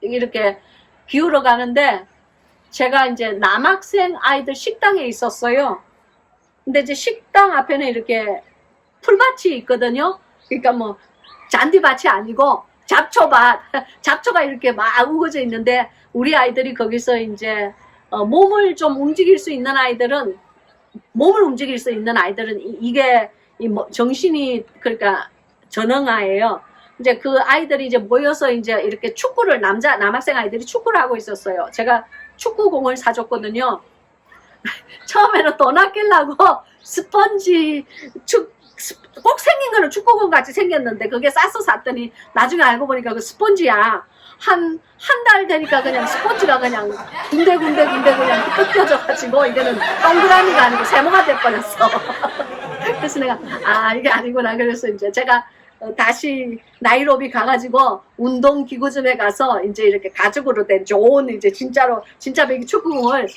이렇게 기울어 가는데, 제가 이제 남학생 아이들 식당에 있었어요. 근데 이제 식당 앞에는 이렇게 풀밭이 있거든요. 그러니까 뭐 잔디밭이 아니고 잡초가 이렇게 막 우거져 있는데, 우리 아이들이 거기서 이제 몸을 좀 움직일 수 있는 아이들은 이게 정신이, 그러니까 전응아예요. 이제 그 아이들이 이제 모여서 이제 이렇게 축구를, 남학생 아이들이 축구를 하고 있었어요. 제가 축구공을 사줬거든요. 처음에는 돈 아끼려고 스펀지 꼭 생긴 거는 축구공 같이 생겼는데 그게 싸서 샀더니 나중에 알고 보니까 그 스펀지야. 한 달 되니까 그냥 스펀지가 그냥 군데군데 그냥 뜯겨져가지고 이거는 동그라미가 아니고 세모가 돼버렸어. 그래서 내가 이게 아니구나. 그래서 이제 제가 다시 나이로비 가가지고 운동기구점에 가서 이제 이렇게 가죽으로 된 좋은 이제 진짜 배기 축구공을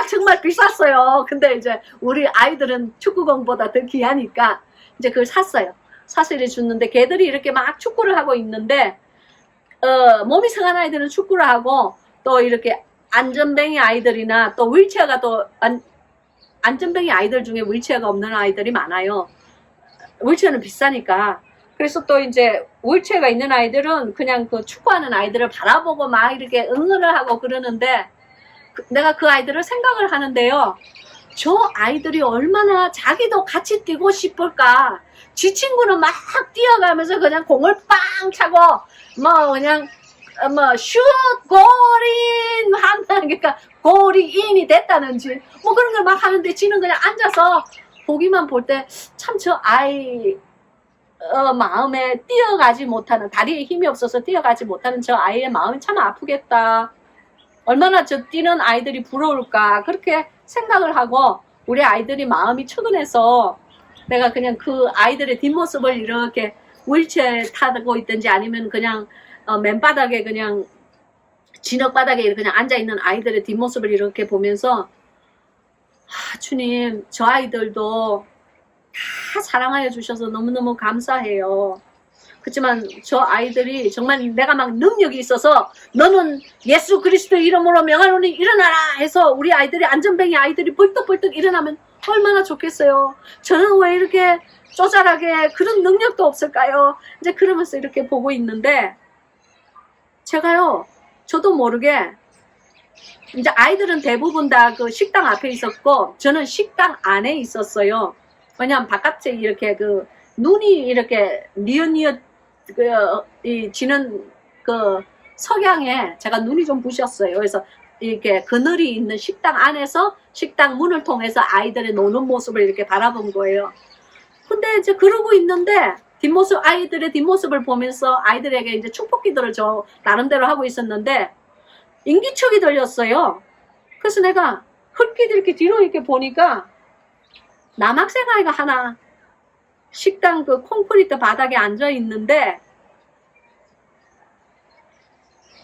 정말 비쌌어요. 근데 이제 우리 아이들은 축구공보다 더 귀하니까 이제 그걸 샀어요. 사서 이렇게 줬는데 걔들이 이렇게 막 축구를 하고 있는데 몸이 상한 아이들은 축구를 하고 또 이렇게 안전뱅이 아이들이나 또 윌체어가 또 안전뱅이 아이들 중에 윌체어가 없는 아이들이 많아요. 윌체어는 비싸니까. 그래서 또 이제 윌체어가 있는 아이들은 그냥 그 축구하는 아이들을 바라보고 막 이렇게 응원을 하고 그러는데 내가 그 아이들을 생각을 하는데요. 저 아이들이 얼마나 자기도 같이 뛰고 싶을까. 지 친구는 막 뛰어가면서 그냥 공을 빵 차고 뭐 그냥 뭐 슛 골인 하는 그러니까 골이 인이 됐다는지 뭐 그런 걸 막 하는데 지는 그냥 앉아서 보기만 볼 때 참 저 아이 마음에 뛰어가지 못하는, 다리에 힘이 없어서 뛰어가지 못하는 저 아이의 마음이 참 아프겠다. 얼마나 저 뛰는 아이들이 부러울까. 그렇게 생각을 하고 우리 아이들이 마음이 측은해서 내가 그냥 그 아이들의 뒷모습을 이렇게 윌체어에 타고 있든지 아니면 그냥 맨바닥에 그냥 진흙바닥에 그냥 앉아있는 아이들의 뒷모습을 이렇게 보면서 주님, 저 아이들도 다 사랑하여 주셔서 너무너무 감사해요. 그렇지만 저 아이들이 정말 내가 막 능력이 있어서 너는 예수 그리스도 이름으로 명하노니 일어나라 해서 우리 아이들이 안전뱅이 아이들이 벌떡벌떡 일어나면 얼마나 좋겠어요. 저는 왜 이렇게 쪼잘하게 그런 능력도 없을까요? 이제 그러면서 이렇게 보고 있는데 제가요, 저도 모르게 이제 아이들은 대부분 다 그 식당 앞에 있었고 저는 식당 안에 있었어요. 왜냐면 바깥에 이렇게 그 눈이 이렇게 니엇니엇 지는 그 석양에 제가 눈이 좀 부셨어요. 그래서 이렇게 그늘이 있는 식당 안에서 식당 문을 통해서 아이들의 노는 모습을 이렇게 바라본 거예요. 근데 이제 그러고 있는데 뒷모습, 아이들의 뒷모습을 보면서 아이들에게 이제 축복 기도를 저 나름대로 하고 있었는데 인기척이 들렸어요. 그래서 내가 흙빛 이렇게 뒤로 이렇게 보니까 남학생 아이가 하나 식당 그 콘크리트 바닥에 앉아 있는데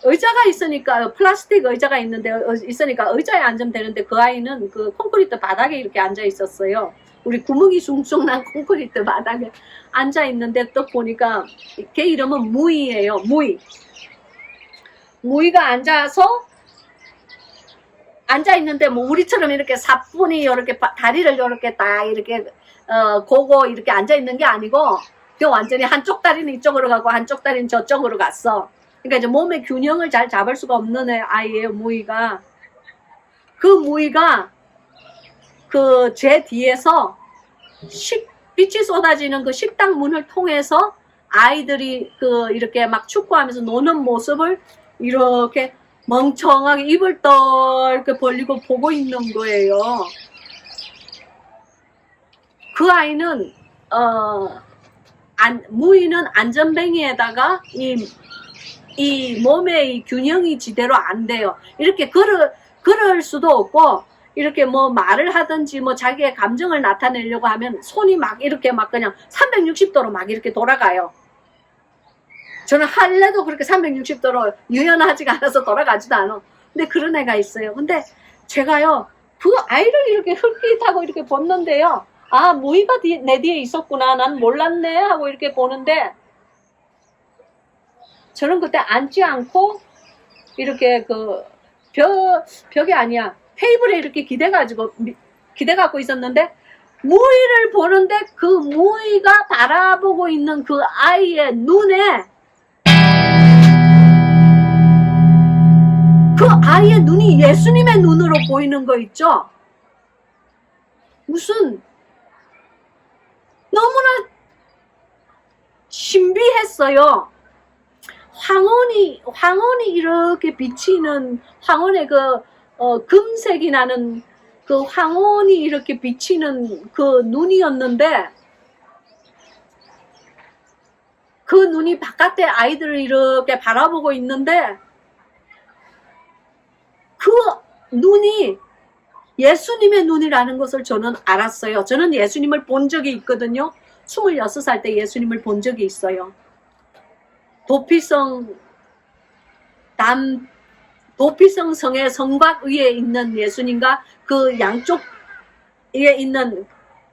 의자가 있으니까 플라스틱 의자가 있으니까 의자에 앉으면 되는데 그 아이는 그 콘크리트 바닥에 이렇게 앉아 있었어요. 우리 구멍이 숭숭 난 콘크리트 바닥에 앉아 있는데 또 보니까 걔 이름은 무이예요. 무이가 앉아 있는데 뭐 우리처럼 이렇게 사뿐히 이렇게 다리를 이렇게 딱 이렇게 고고 이렇게 앉아 있는 게 아니고 그 완전히 한쪽 다리는 이쪽으로 가고 한쪽 다리는 저쪽으로 갔어. 그러니까 이제 몸의 균형을 잘 잡을 수가 없는 아이예요, 무이가. 그 무이가 그 제 뒤에서 빛이 쏟아지는 그 식당 문을 통해서 아이들이 그 이렇게 막 축구하면서 노는 모습을 이렇게 멍청하게 입을 떨게 벌리고 보고 있는 거예요. 그 아이는 무이는 안전뱅이에다가 이 몸의 이 균형이 제대로 안 돼요. 이렇게 걸을 수도 없고 이렇게 뭐 말을 하든지 뭐 자기의 감정을 나타내려고 하면 손이 막 이렇게 막 그냥 360도로 막 이렇게 돌아가요. 저는 할래도 그렇게 360도로 유연하지가 않아서 돌아가지도 않아. 근데 그런 애가 있어요. 근데 제가요, 그 아이를 이렇게 흙빛하고 이렇게 봤는데요. 아, 무이가 내 뒤에 있었구나. 난 몰랐네. 하고 이렇게 보는데, 저는 그때 앉지 않고, 이렇게 벽이 아니야. 테이블에 이렇게 기대갖고 있었는데, 무이를 보는데 그 무이가 바라보고 있는 그 아이의 눈에 그 아이의 눈이 예수님의 눈으로 보이는 거 있죠? 무슨 너무나 신비했어요. 황혼이 이렇게 비치는 황혼의 금색이 나는 그 황혼이 이렇게 비치는 그 눈이었는데 그 눈이 바깥에 아이들을 이렇게 바라보고 있는데 그 눈이 예수님의 눈이라는 것을 저는 알았어요. 저는 예수님을 본 적이 있거든요. 26살 때 예수님을 본 적이 있어요. 도피성 성의 성곽 위에 있는 예수님과 그 양쪽에 있는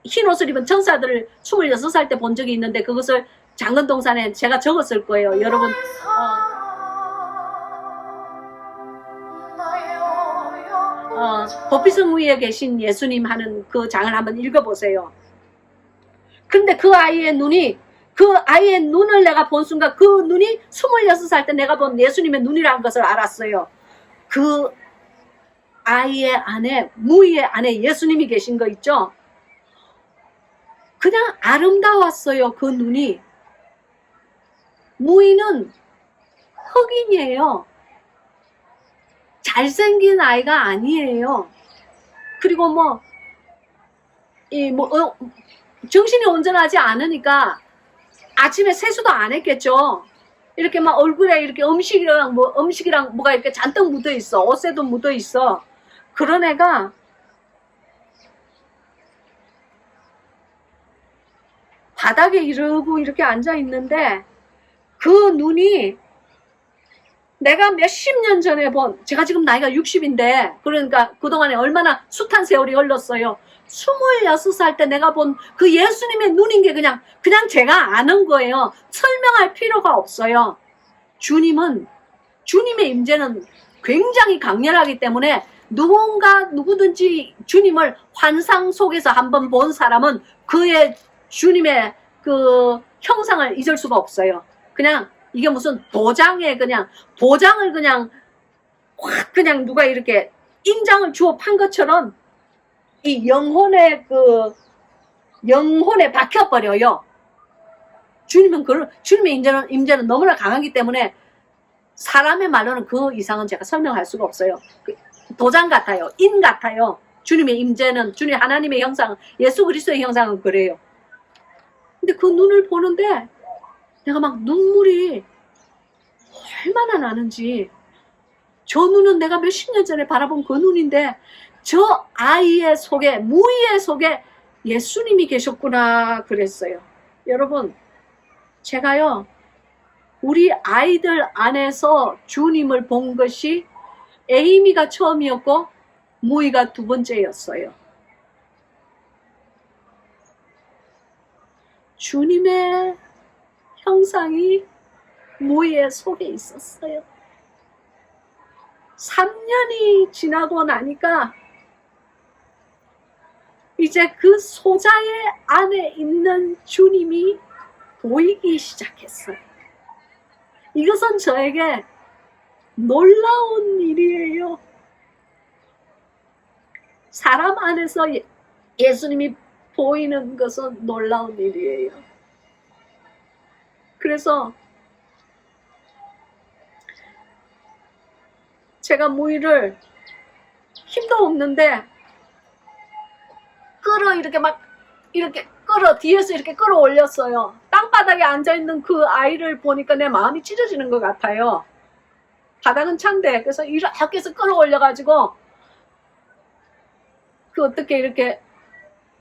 흰 옷을 입은 천사들을 26살 때 본 적이 있는데 그것을 장근동산에 제가 적었을 거예요. 여러분 보피성 위에 계신 예수님 하는 그 장을 한번 읽어보세요. 근데 그 아이의 눈을 내가 본 순간 그 눈이 26살 때 내가 본 예수님의 눈이라는 것을 알았어요. 그 아이의 안에, 무희의 안에 예수님이 계신 거 있죠? 그냥 아름다웠어요, 그 눈이. 무희는 흑인이에요. 잘생긴 아이가 아니에요. 그리고 정신이 온전하지 않으니까 아침에 세수도 안 했겠죠. 이렇게 막 얼굴에 이렇게 음식이랑 뭐가 이렇게 잔뜩 묻어 있어. 옷에도 묻어 있어. 그런 애가 바닥에 이러고 이렇게 앉아 있는데 그 눈이 내가 몇십 년 전에 제가 지금 나이가 60인데 그러니까 그동안에 얼마나 숱한 세월이 흘렀어요. 26살 때 내가 본 그 예수님의 눈인 게 그냥 제가 아는 거예요. 설명할 필요가 없어요. 주님의 임재는 굉장히 강렬하기 때문에 누구든지 주님을 환상 속에서 한번 본 사람은 주님의 그 형상을 잊을 수가 없어요. 그냥 이게 무슨 도장을 그냥 확 그냥 누가 이렇게 인장을 주어 판 것처럼 이 영혼에 박혀버려요. 주님의 임재는 너무나 강하기 때문에 사람의 말로는 그 이상은 제가 설명할 수가 없어요. 도장 같아요. 인 같아요. 주님의 임재는, 주님 하나님의 형상, 예수 그리스도의 형상은 그래요. 근데 그 눈을 보는데 내가 막 눈물이 얼마나 나는지, 저 눈은 내가 몇십 년 전에 바라본 그 눈인데 저 아이의 속에, 무희의 속에 예수님이 계셨구나 그랬어요. 여러분, 제가요 우리 아이들 안에서 주님을 본 것이 에이미가 처음이었고 무희가 두 번째였어요. 주님의 형상이 무희의 속에 있었어요. 3년이 지나고 나니까 이제 그 소자의 안에 있는 주님이 보이기 시작했어요. 이것은 저에게 놀라운 일이에요. 사람 안에서 예수님이 보이는 것은 놀라운 일이에요. 그래서 제가 무희를 힘도 없는데 뒤에서 이렇게 끌어올렸어요. 땅바닥에 앉아있는 그 아이를 보니까 내 마음이 찢어지는 것 같아요. 바닥은 찬데, 그래서 이렇게 해서 끌어올려가지고, 어떻게 이렇게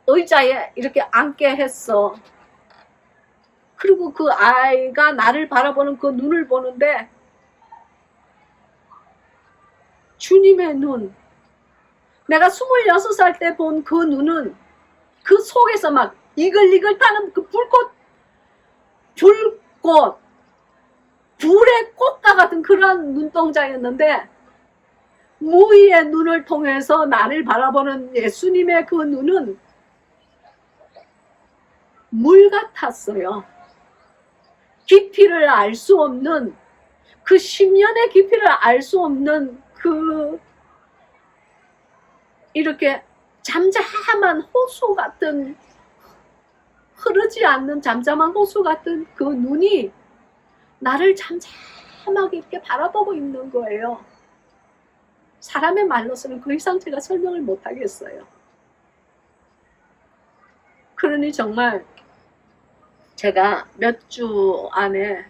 의자에 이렇게 앉게 했어. 그리고 그 아이가 나를 바라보는 그 눈을 보는데, 주님의 눈, 내가 26살 때 본 그 눈은 그 속에서 막 이글이글 타는 그 불의 꽃과 같은 그런 눈동자였는데, 무희의 눈을 통해서 나를 바라보는 예수님의 그 눈은 물 같았어요. 깊이를 알 수 없는, 그 10년의 깊이를 알 수 없는 이렇게 잠잠한 호수 같은, 흐르지 않는 잠잠한 호수 같은 그 눈이 나를 잠잠하게 이렇게 바라보고 있는 거예요. 사람의 말로서는 그 이상 제가 설명을 못 하겠어요. 그러니 정말 제가 몇 주 안에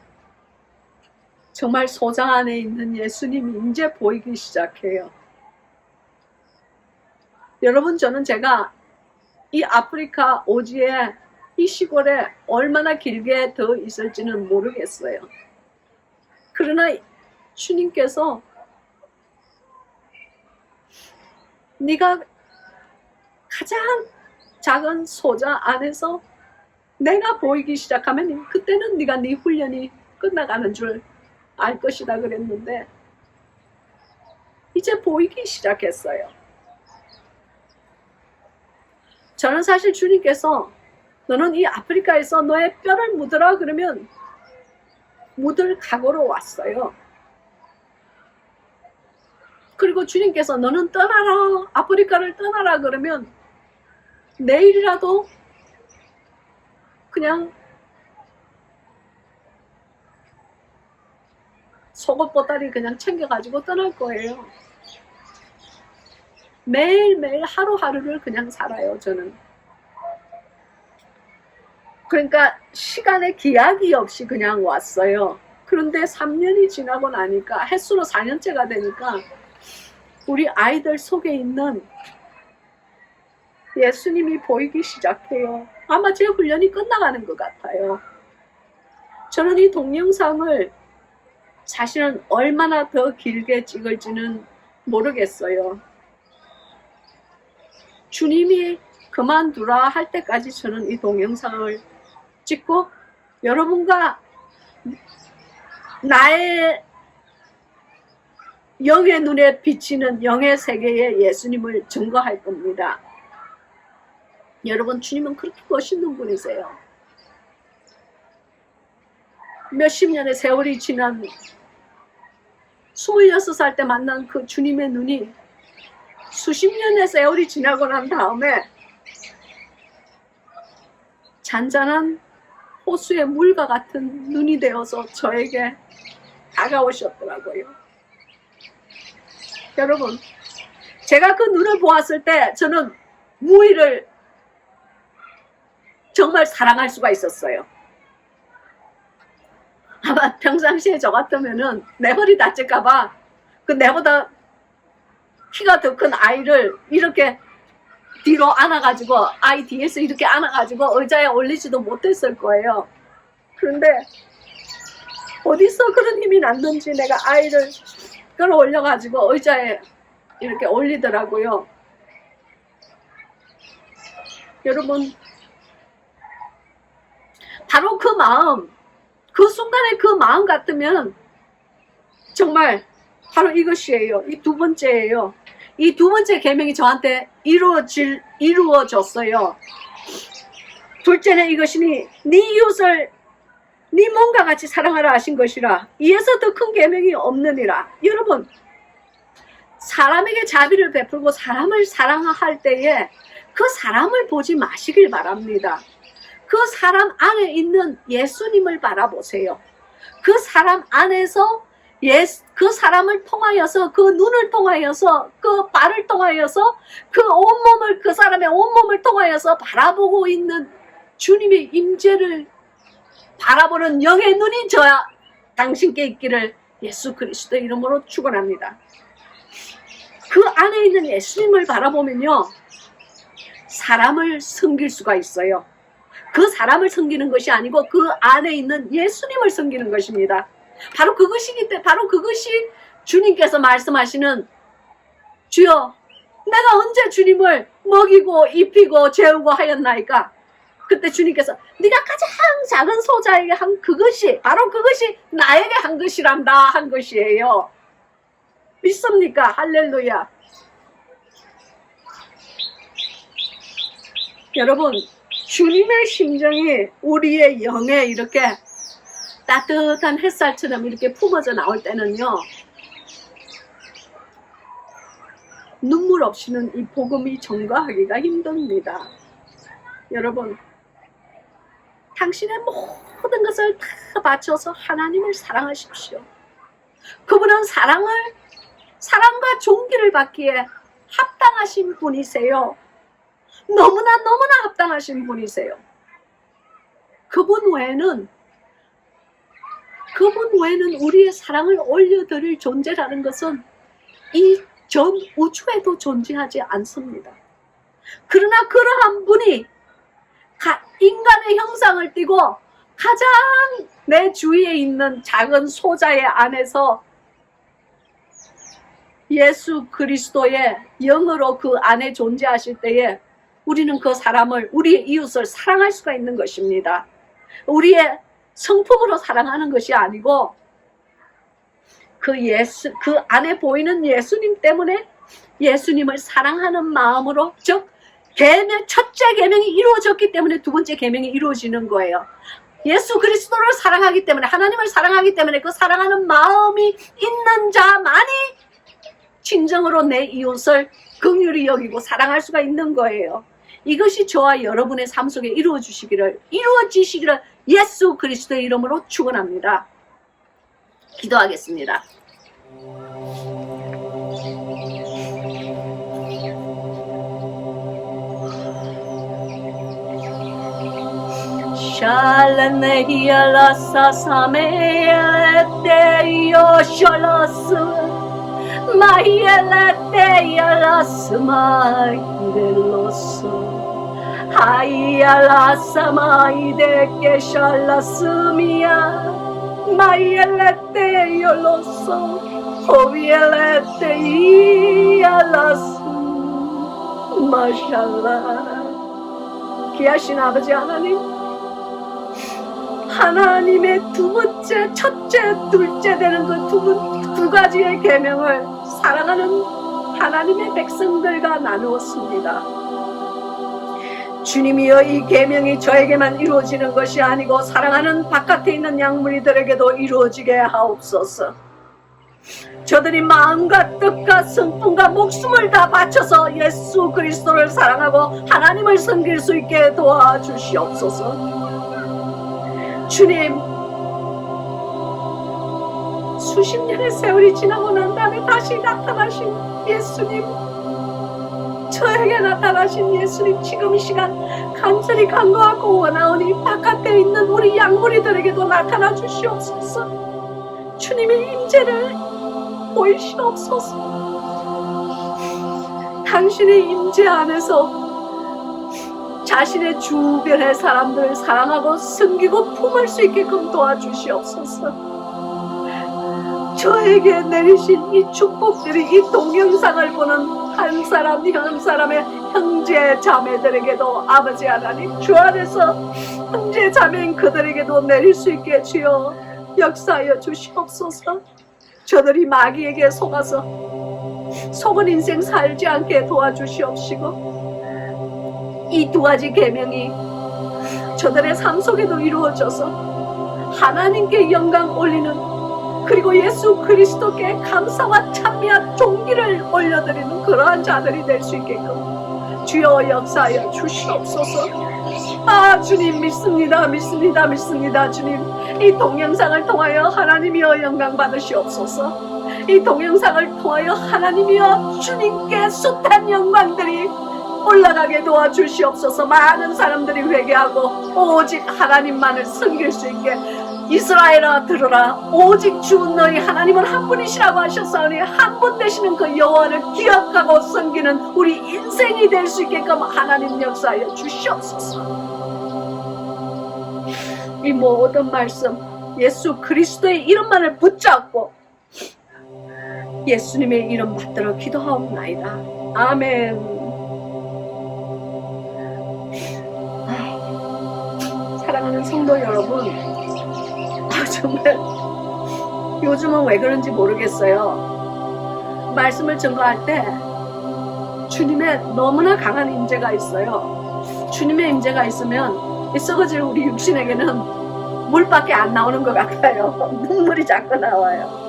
정말 소장 안에 있는 예수님이 이제 보이기 시작해요. 여러분, 저는 제가 이 아프리카 오지에, 이 시골에 얼마나 길게 더 있을지는 모르겠어요. 그러나 주님께서 네가 가장 작은 소자 안에서 내가 보이기 시작하면 그때는 네가 네 훈련이 끝나가는 줄 알 것이다 그랬는데 이제 보이기 시작했어요. 저는 사실 주님께서 너는 이 아프리카에서 너의 뼈를 묻으라 그러면 묻을 각오로 왔어요. 그리고 주님께서 너는 떠나라, 아프리카를 떠나라 그러면 내일이라도 그냥 속옷보따리 그냥 챙겨가지고 떠날 거예요. 매일매일 하루하루를 그냥 살아요, 저는. 그러니까 시간의 기약이 없이 그냥 왔어요. 그런데 3년이 지나고 나니까 햇수로 4년째가 되니까 우리 아이들 속에 있는 예수님이 보이기 시작해요. 아마 제 훈련이 끝나가는 것 같아요. 저는 이 동영상을 사실은 얼마나 더 길게 찍을지는 모르겠어요. 주님이 그만두라 할 때까지 저는 이 동영상을 찍고 여러분과 나의 영의 눈에 비치는 영의 세계에 예수님을 증거할 겁니다. 여러분, 주님은 그렇게 멋있는 분이세요. 몇십 년의 세월이 지난 26살 때 만난 그 주님의 눈이 수십 년의 세월이 지나고 난 다음에 잔잔한 호수의 물과 같은 눈이 되어서 저에게 다가오셨더라고요. 여러분, 제가 그 눈을 보았을 때 저는 무의를 정말 사랑할 수가 있었어요. 아마 평상시에 저 같으면은 내 허리 다칠까봐 그 내보다 키가 더 큰 아이를 이렇게 뒤로 안아가지고 아이 뒤에서 이렇게 안아가지고 의자에 올리지도 못했을 거예요. 그런데 어디서 그런 힘이 났는지 내가 아이를 끌어올려가지고 의자에 이렇게 올리더라고요. 여러분, 바로 그 마음, 그 순간에 그 마음 같으면 정말 바로 이것이에요. 이 두 번째예요. 이 두 번째 계명이 저한테 이루어졌어요. 둘째는 이것이니 네 이웃을 네 몸과 같이 사랑하라 하신 것이라. 이에서 더 큰 계명이 없느니라. 여러분, 사람에게 자비를 베풀고 사람을 사랑할 때에 그 사람을 보지 마시길 바랍니다. 그 사람 안에 있는 예수님을 바라보세요. 그 사람 안에서 그 사람을 통하여서, 그 눈을 통하여서, 그 발을 통하여서, 그 온몸을, 그 사람의 온몸을 통하여서 바라보고 있는 주님의 임재를 바라보는 영의 눈이 저야 당신께 있기를 예수 그리스도 이름으로 축원합니다. 그 안에 있는 예수님을 바라보면요, 사람을 섬길 수가 있어요. 그 사람을 섬기는 것이 아니고 그 안에 있는 예수님을 섬기는 것입니다. 바로 그것이기 때문에, 바로 그것이 주님께서 말씀하시는, 주여 내가 언제 주님을 먹이고 입히고 재우고 하였나이까? 그때 주님께서 네가 가장 작은 소자에게 한 그것이, 바로 그것이 나에게 한 것이란다 한 것이에요. 믿습니까? 할렐루야. 여러분, 주님의 심정이 우리의 영에 이렇게 따뜻한 햇살처럼 이렇게 품어져 나올 때는요, 눈물 없이는 이 복음이 전가하기가 힘듭니다. 여러분, 당신의 모든 것을 다 바쳐서 하나님을 사랑하십시오. 그분은 사랑과 존귀를 받기에 합당하신 분이세요. 너무나 합당하신 분이세요. 그분 외에는 우리의 사랑을 올려드릴 존재라는 것은 이 전 우주에도 존재하지 않습니다. 그러나 그러한 분이 인간의 형상을 띠고 가장 내 주위에 있는 작은 소자의 안에서 예수 그리스도의 영으로 그 안에 존재하실 때에 우리는 그 사람을, 우리의 이웃을 사랑할 수가 있는 것입니다. 우리의 성품으로 사랑하는 것이 아니고 그 안에 보이는 예수님 때문에 예수님을 사랑하는 마음으로, 즉 첫째 계명이 이루어졌기 때문에 두 번째 계명이 이루어지는 거예요. 예수 그리스도를 사랑하기 때문에, 하나님을 사랑하기 때문에 그 사랑하는 마음이 있는 자만이 진정으로 내 이웃을 긍휼히 여기고 사랑할 수가 있는 거예요. 이것이 저와 여러분의 삶 속에 이루어지시기를 예수 그리스도의 이름으로 축원합니다. 기도하겠습니다. 샬레네히알라사사메엘레테이오 셜라스 마이엘레테이알라스 마이델로스 하이알라사마이데케 샬라스미야 마이엘레테이올로스 호비엘레테이알라스 마샬라. 귀하신 아버지 하나님, 하나님의 두 번째, 첫째, 둘째 되는 그 두 가지의 계명을 사랑하는 하나님의 백성들과 나누었습니다. 주님이여, 이 계명이 저에게만 이루어지는 것이 아니고 사랑하는 바깥에 있는 양무리들에게도 이루어지게 하옵소서. 저들이 마음과 뜻과 성품과 목숨을 다 바쳐서 예수 그리스도를 사랑하고 하나님을 섬길 수 있게 도와주시옵소서. 주님, 수십 년의 세월이 지나고 난 다음에 다시 나타나신 예수님, 저에게 나타나신 예수님, 지금 이 시간 간절히 간구하고 원하오니 바깥에 있는 우리 양무리들에게도 나타나 주시옵소서. 주님의 임재를 보이시옵소서. 당신의 임재 안에서 자신의 주변의 사람들을 사랑하고 섬기고 품을 수 있게끔 도와주시옵소서. 저에게 내리신 이 축복들이 이 동영상을 보는 한 사람 한 사람의 형제 자매들에게도 아버지 하나님, 주 안에서 형제 자매인 그들에게도 내릴 수 있게 주여 역사하여 주시옵소서. 저들이 마귀에게 속아서 속은 인생 살지 않게 도와주시옵시고, 이 두 가지 계명이 저들의 삶 속에도 이루어져서 하나님께 영광 올리는, 그리고 예수 그리스도께 감사와 찬미와 존귀를 올려드리는 그러한 자들이 될 수 있게끔 주여 역사하여 주시옵소서. 아, 주님 믿습니다. 주님, 이 동영상을 통하여 하나님이여 영광 받으시옵소서. 이 동영상을 통하여 하나님이여 주님께 숱한 영광들이 올라가게 도와주시옵소서. 많은 사람들이 회개하고 오직 하나님만을 섬길 수 있게, 이스라엘아 들으라, 오직 주 너희 하나님은 한 분이시라고 하셨사오니 한 분 되시는 그 여호와를 기억하고 섬기는 우리 인생이 될 수 있게끔 하나님 역사하여 주시옵소서. 이 모든 말씀 예수 그리스도의 이름만을 붙잡고 예수님의 이름 받들어 기도하옵나이다. 아멘. 사랑하는 성도 여러분, 정말 요즘은 왜 그런지 모르겠어요. 말씀을 증거할 때 주님의 너무나 강한 임재가 있어요. 주님의 임재가 있으면 이 썩어질 우리 육신에게는 물밖에 안 나오는 것 같아요. 눈물이 자꾸 나와요.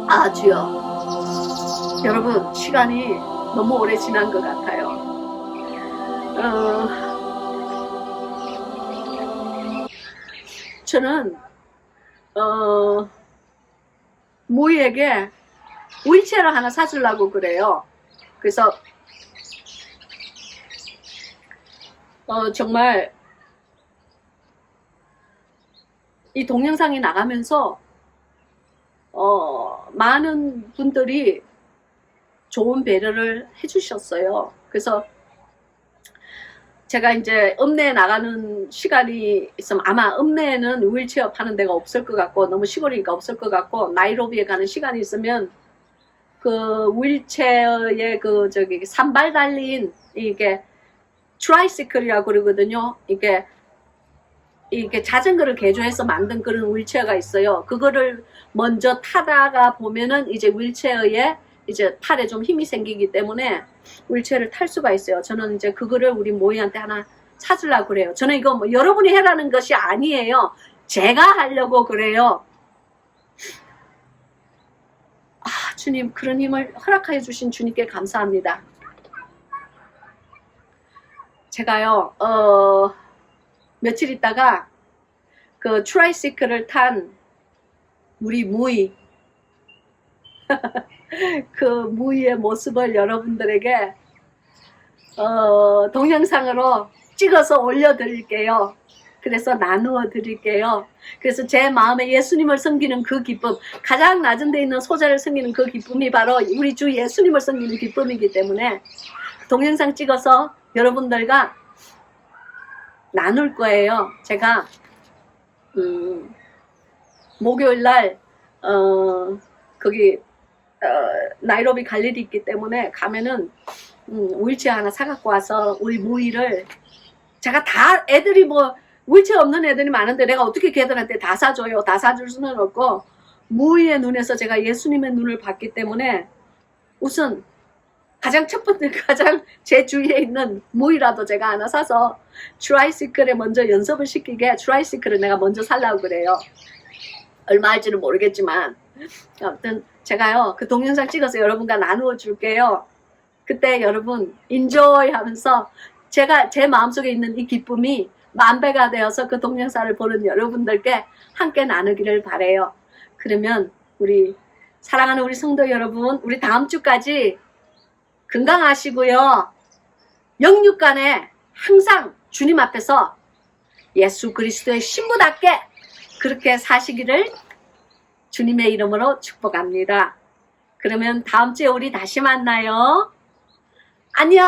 아, 주여, 여러분, 시간이 너무 오래 지난 것 같아요. 저는 모이에게 휠체어를 하나 사주려고 그래요. 그래서 정말 이 동영상이 나가면서 많은 분들이 좋은 배려를 해주셨어요. 그래서 제가 이제 읍내에 나가는 시간이 있으면 아마 읍내에는 휠체어 파는 데가 없을 것 같고, 너무 시골이니까 없을 것 같고, 나이로비에 가는 시간이 있으면 그 휠체어에 그 저기 산발 달린 이게 트라이시클이라고 그러거든요. 이게 자전거를 개조해서 만든 그런 휠체어가 있어요. 그거를 먼저 타다가 보면은 이제 휠체어에 이제 팔에 좀 힘이 생기기 때문에 윌체어를 탈 수가 있어요. 저는 이제 그거를 우리 모이한테 하나 사주려고 그래요. 저는 이거 뭐 여러분이 해라는 것이 아니에요. 제가 하려고 그래요. 아, 주님, 그런 힘을 허락하여 주신 주님께 감사합니다. 제가요, 며칠 있다가 그 트라이시클을 탄 우리 무이, 그 무이의 모습을 여러분들에게 동영상으로 찍어서 올려드릴게요. 그래서 나누어 드릴게요. 그래서 제 마음에 예수님을 섬기는 그 기쁨, 가장 낮은 데 있는 소자를 섬기는 그 기쁨이 바로 우리 주 예수님을 섬기는 기쁨이기 때문에 동영상 찍어서 여러분들과 나눌 거예요. 제가 목요일날 거기 나이로비 갈 일이 있기 때문에 가면은 휠체어 하나 사갖고 와서 우리 무이를 제가 다 애들이 뭐 휠체어 없는 애들이 많은데 내가 어떻게 걔들한테 다 사줘요. 다 사줄 수는 없고 무이의 눈에서 제가 예수님의 눈을 봤기 때문에 우선 가장 첫 번째 가장 제 주위에 있는 무이라도 제가 하나 사서 트라이시클에 먼저 연습을 시키게 트라이시클을 내가 먼저 살라고 그래요. 얼마 할지는 모르겠지만 아무튼 제가요 그 동영상 찍어서 여러분과 나누어 줄게요. 그때 여러분 인조이 하면서 제가 제 마음속에 있는 이 기쁨이 만배가 되어서 그 동영상을 보는 여러분들께 함께 나누기를 바래요. 그러면 우리 사랑하는 우리 성도 여러분, 우리 다음 주까지 건강하시고요. 영육간에 항상 주님 앞에서 예수 그리스도의 신부답게 그렇게 사시기를 주님의 이름으로 축복합니다. 그러면 다음 주에 우리 다시 만나요. 안녕.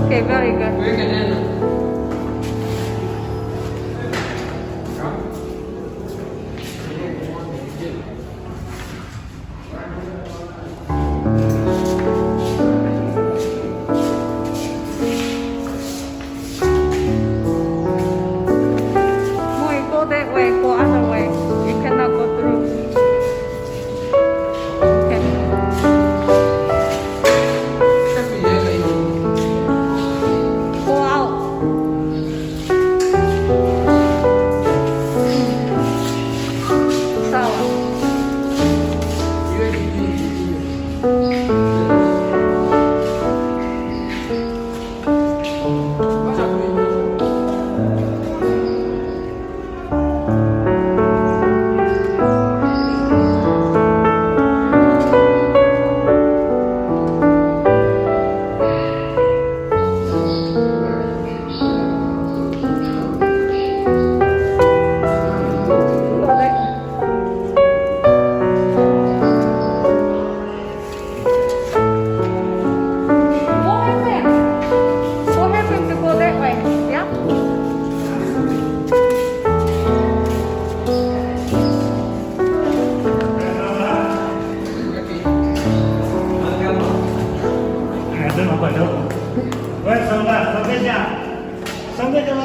Okay, very good. Go that way, go other way. You cannot go through. Okay. Go out. Sour. Vậy xong rồi, xong cái nhà, xong cái cho